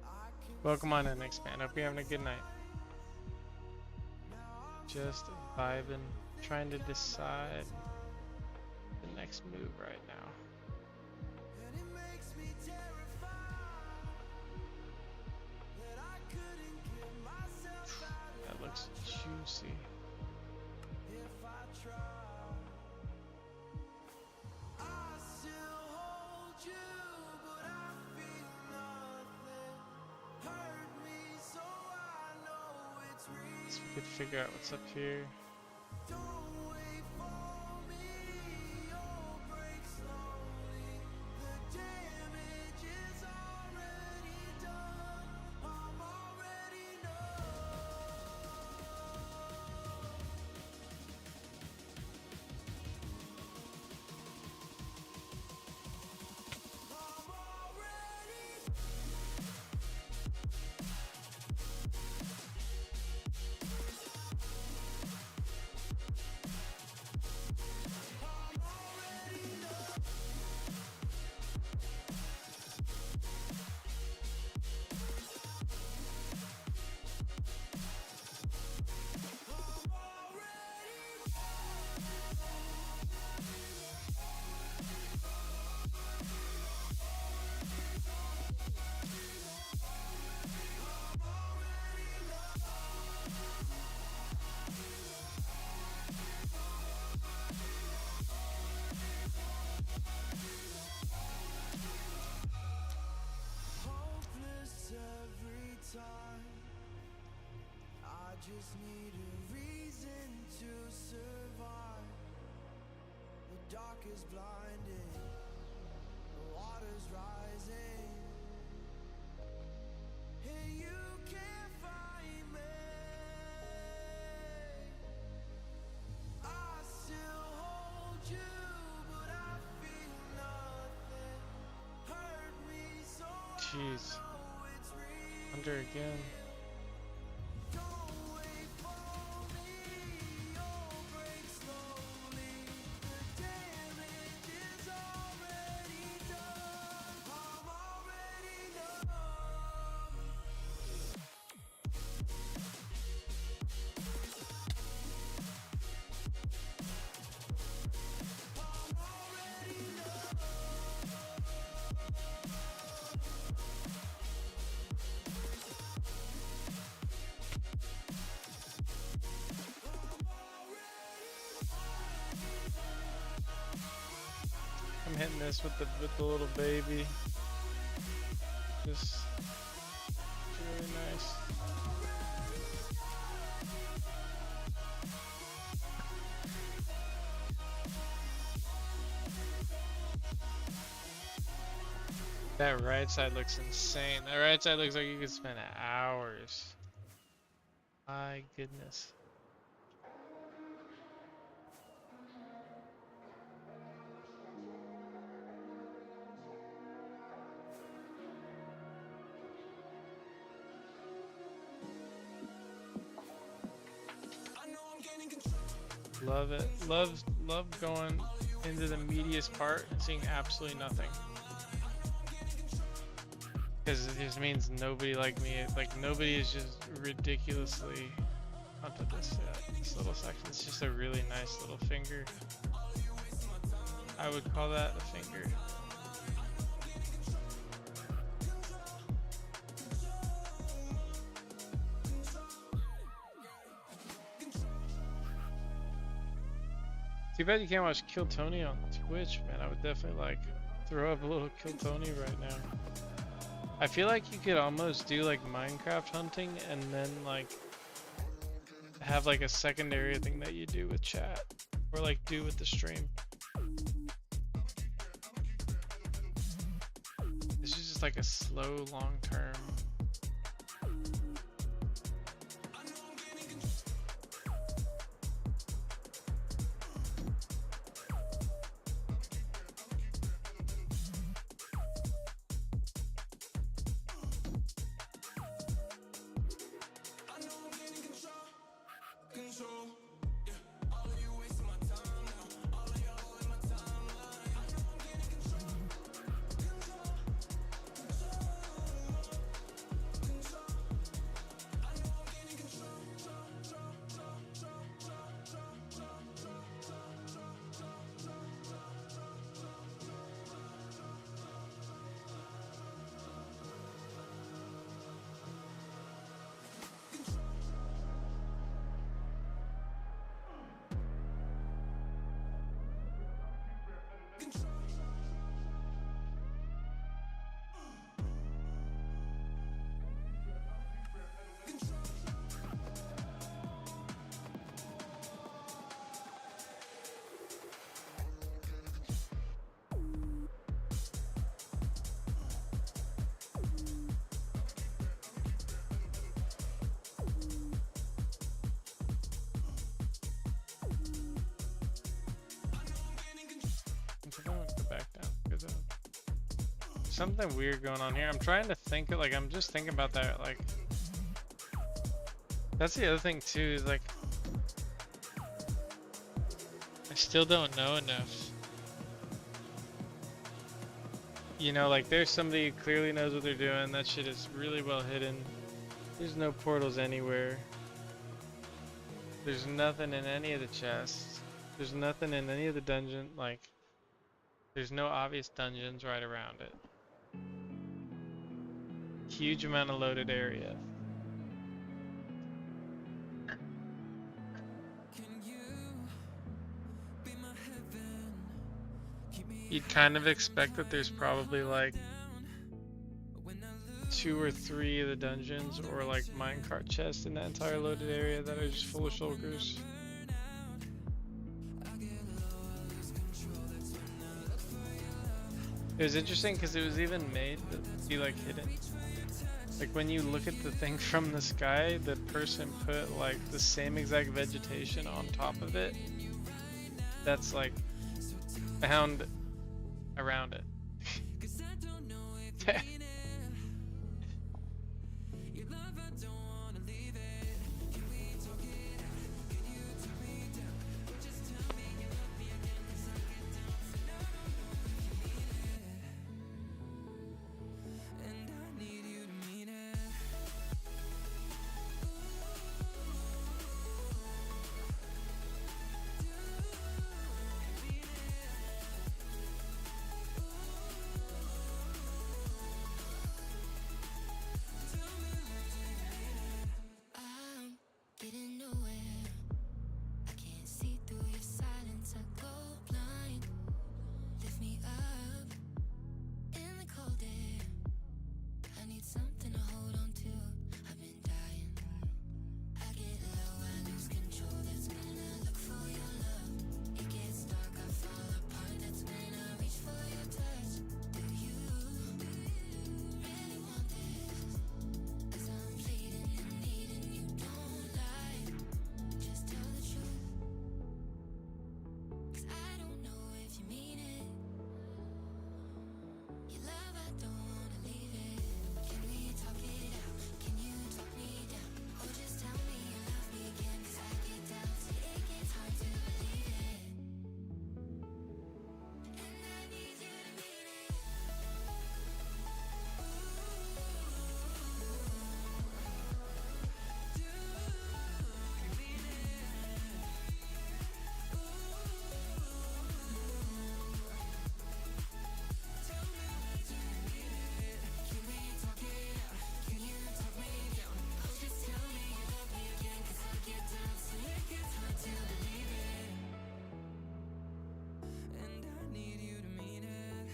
B: I can
A: Welcome on in, Expand. Hope you're having a good night. Just vibing, trying to decide the next move right now.
B: and it makes me terrified that I couldn't get myself out
A: That looks juicy.
B: if I tried. I still hold you, but I feel nothing. Hurt me so I know it's real.
A: So we could figure out what's up here.
B: Don't wait for me or break slowly. The damage is already done. I'm already numb. I'm already time. I just need a reason to survive. The dark is blinding, the water's rising, and you can't find me. I still hold you, but I feel nothing. Hurt me so
A: Jeez.
B: I know it's real.
A: Under again.
B: Don't wait for me, you'll break slowly. The damage is already done. I'm already numb.
A: I'm hitting this with the little baby. Just really nice. That right side looks insane. That right side looks like you could spend hours. My goodness. Love it. Love going into the meatiest part and seeing absolutely nothing. Because it just means nobody like me, like nobody is just ridiculously onto this little section. It's just a really nice little finger. I would call that a finger. Too bad you can't watch Kill Tony on Twitch, man. I would definitely like throw up a little Kill Tony right now. I feel like you could almost do like Minecraft hunting and then like have like a secondary thing that you do with chat or like do with the stream. This is just like a slow long term. Something weird going on here. I'm trying to think of, like, I'm just thinking about that, like, that's the other thing too, is like, I still don't know enough. You know, like, there's somebody who clearly knows what they're doing. That shit is really well hidden. There's no portals anywhere. There's nothing in any of the chests. There's nothing in any of the dungeon, like, there's no obvious dungeons right around it. Huge amount of loaded area. You'd kind of expect that there's probably like 2 or 3 of the dungeons or like minecart chests in that entire loaded area that are just full of shulkers. It was interesting because it was even made to be like hidden. Like when you look at the thing from the sky, the person put like the same exact vegetation on top of it that's like found around it.
C: I'm getting nowhere. I can't see through your silence. I go blind. Lift me up in the cold air. I need something to hold on to. I've been dying. I get low, I lose control. That's when I look for your love. It gets dark, I fall apart. That's when I reach for your touch. Do you really want this? 'Cause I'm bleeding and needing you. Don't lie, just tell the truth. 'Cause I don't know if you mean it. Your love, I don't wanna leave it. Can we talk it out? Can you talk me down? Or just tell me you love me again? 'Cause I get down, so it gets hard to believe it. And I need you to mean it. And I need you to mean it.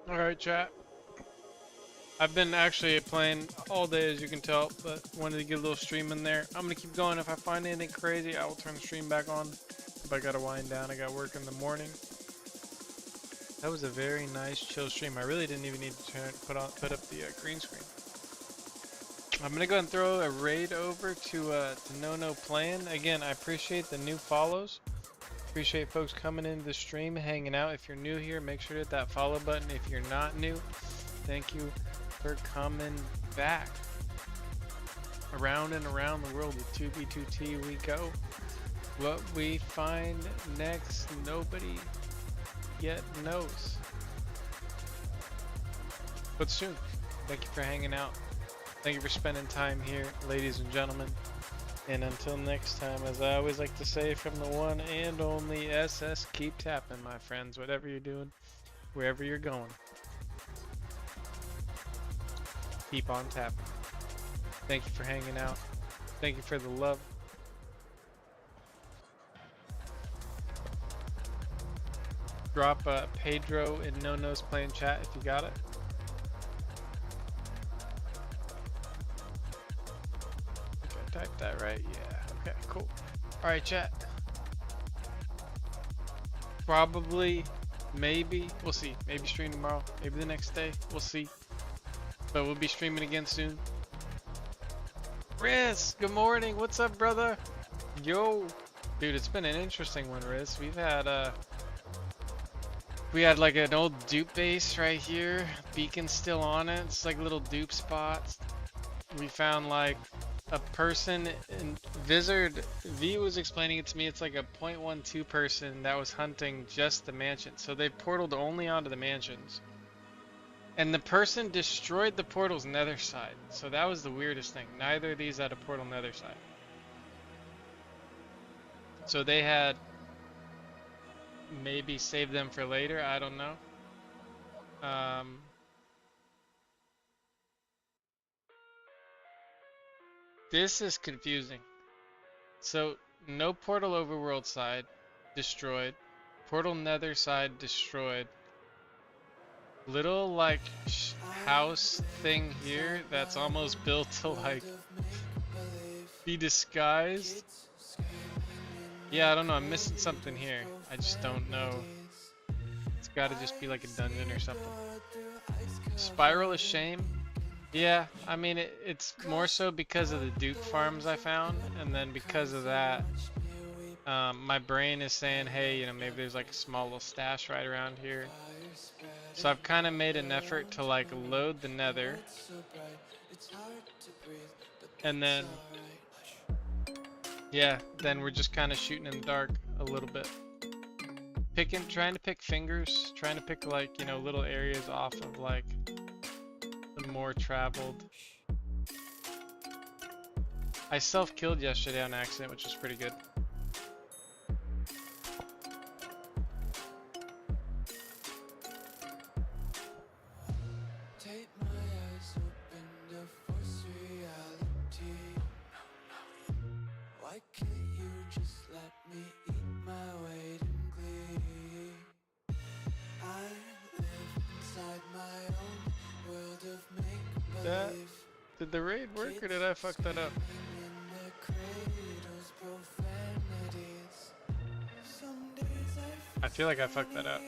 A: Alright, chat. I've been actually playing all day, as you can tell, but wanted to get a little stream in there. I'm gonna keep going. If I find anything crazy, I will turn the stream back on. If I gotta wind down, I got work in the morning. That was a very nice chill stream. I really didn't even need to put up the green screen. I'm gonna go and throw a raid over to No Plan. Again, I appreciate the new follows. Appreciate folks coming into the stream, hanging out. If you're new here, make sure to hit that follow button. If you're not new, thank you for coming back. Around and around the world with 2B2T we go. What we find next, nobody yet knows. But soon. Thank you for hanging out. Thank you for spending time here, ladies and gentlemen. And until next time, as I always like to say from the one and only SS, keep tapping, my friends. Whatever you're doing, wherever you're going, keep on tapping. Thank you for hanging out. Thank you for the love. Drop Pedro in No Plan chat if you got it. Okay, type that right. Yeah. Okay, cool. All right, chat. Probably, maybe, we'll see. Maybe stream tomorrow. Maybe the next day. We'll see. But we'll be streaming again soon. Riz, good morning. What's up, brother? Yo, dude, it's been an interesting one, Riz. We had like an old dupe base right here. Beacon still on it. It's like little dupe spots. We found like a person in Vizard. V was explaining it to me. It's like a 0.12 person that was hunting just the mansion. So they portaled only onto the mansions. And the person destroyed the portal's nether side. So that was the weirdest thing. Neither of these had a portal nether side. So they had maybe saved them for later. I don't know. This is confusing. So no portal overworld side destroyed. Portal nether side destroyed. Little like house thing here that's almost built to like be disguised. Yeah, I don't know, I'm missing something here. I just don't know. It's gotta just be like a dungeon or something. Spiral of Shame. Yeah, I mean it's more so because of the Duke farms I found, and then because of that my brain is saying, hey, you know, maybe there's like a small little stash right around here. So I've kind of made an effort to like load the nether, and then yeah, then we're just kind of shooting in the dark a little bit, trying to pick fingers, trying to pick like, you know, little areas off of like the more traveled. I self-killed yesterday on accident, which was pretty good. Did the raid work or did I fuck that up? I feel like I fucked that up.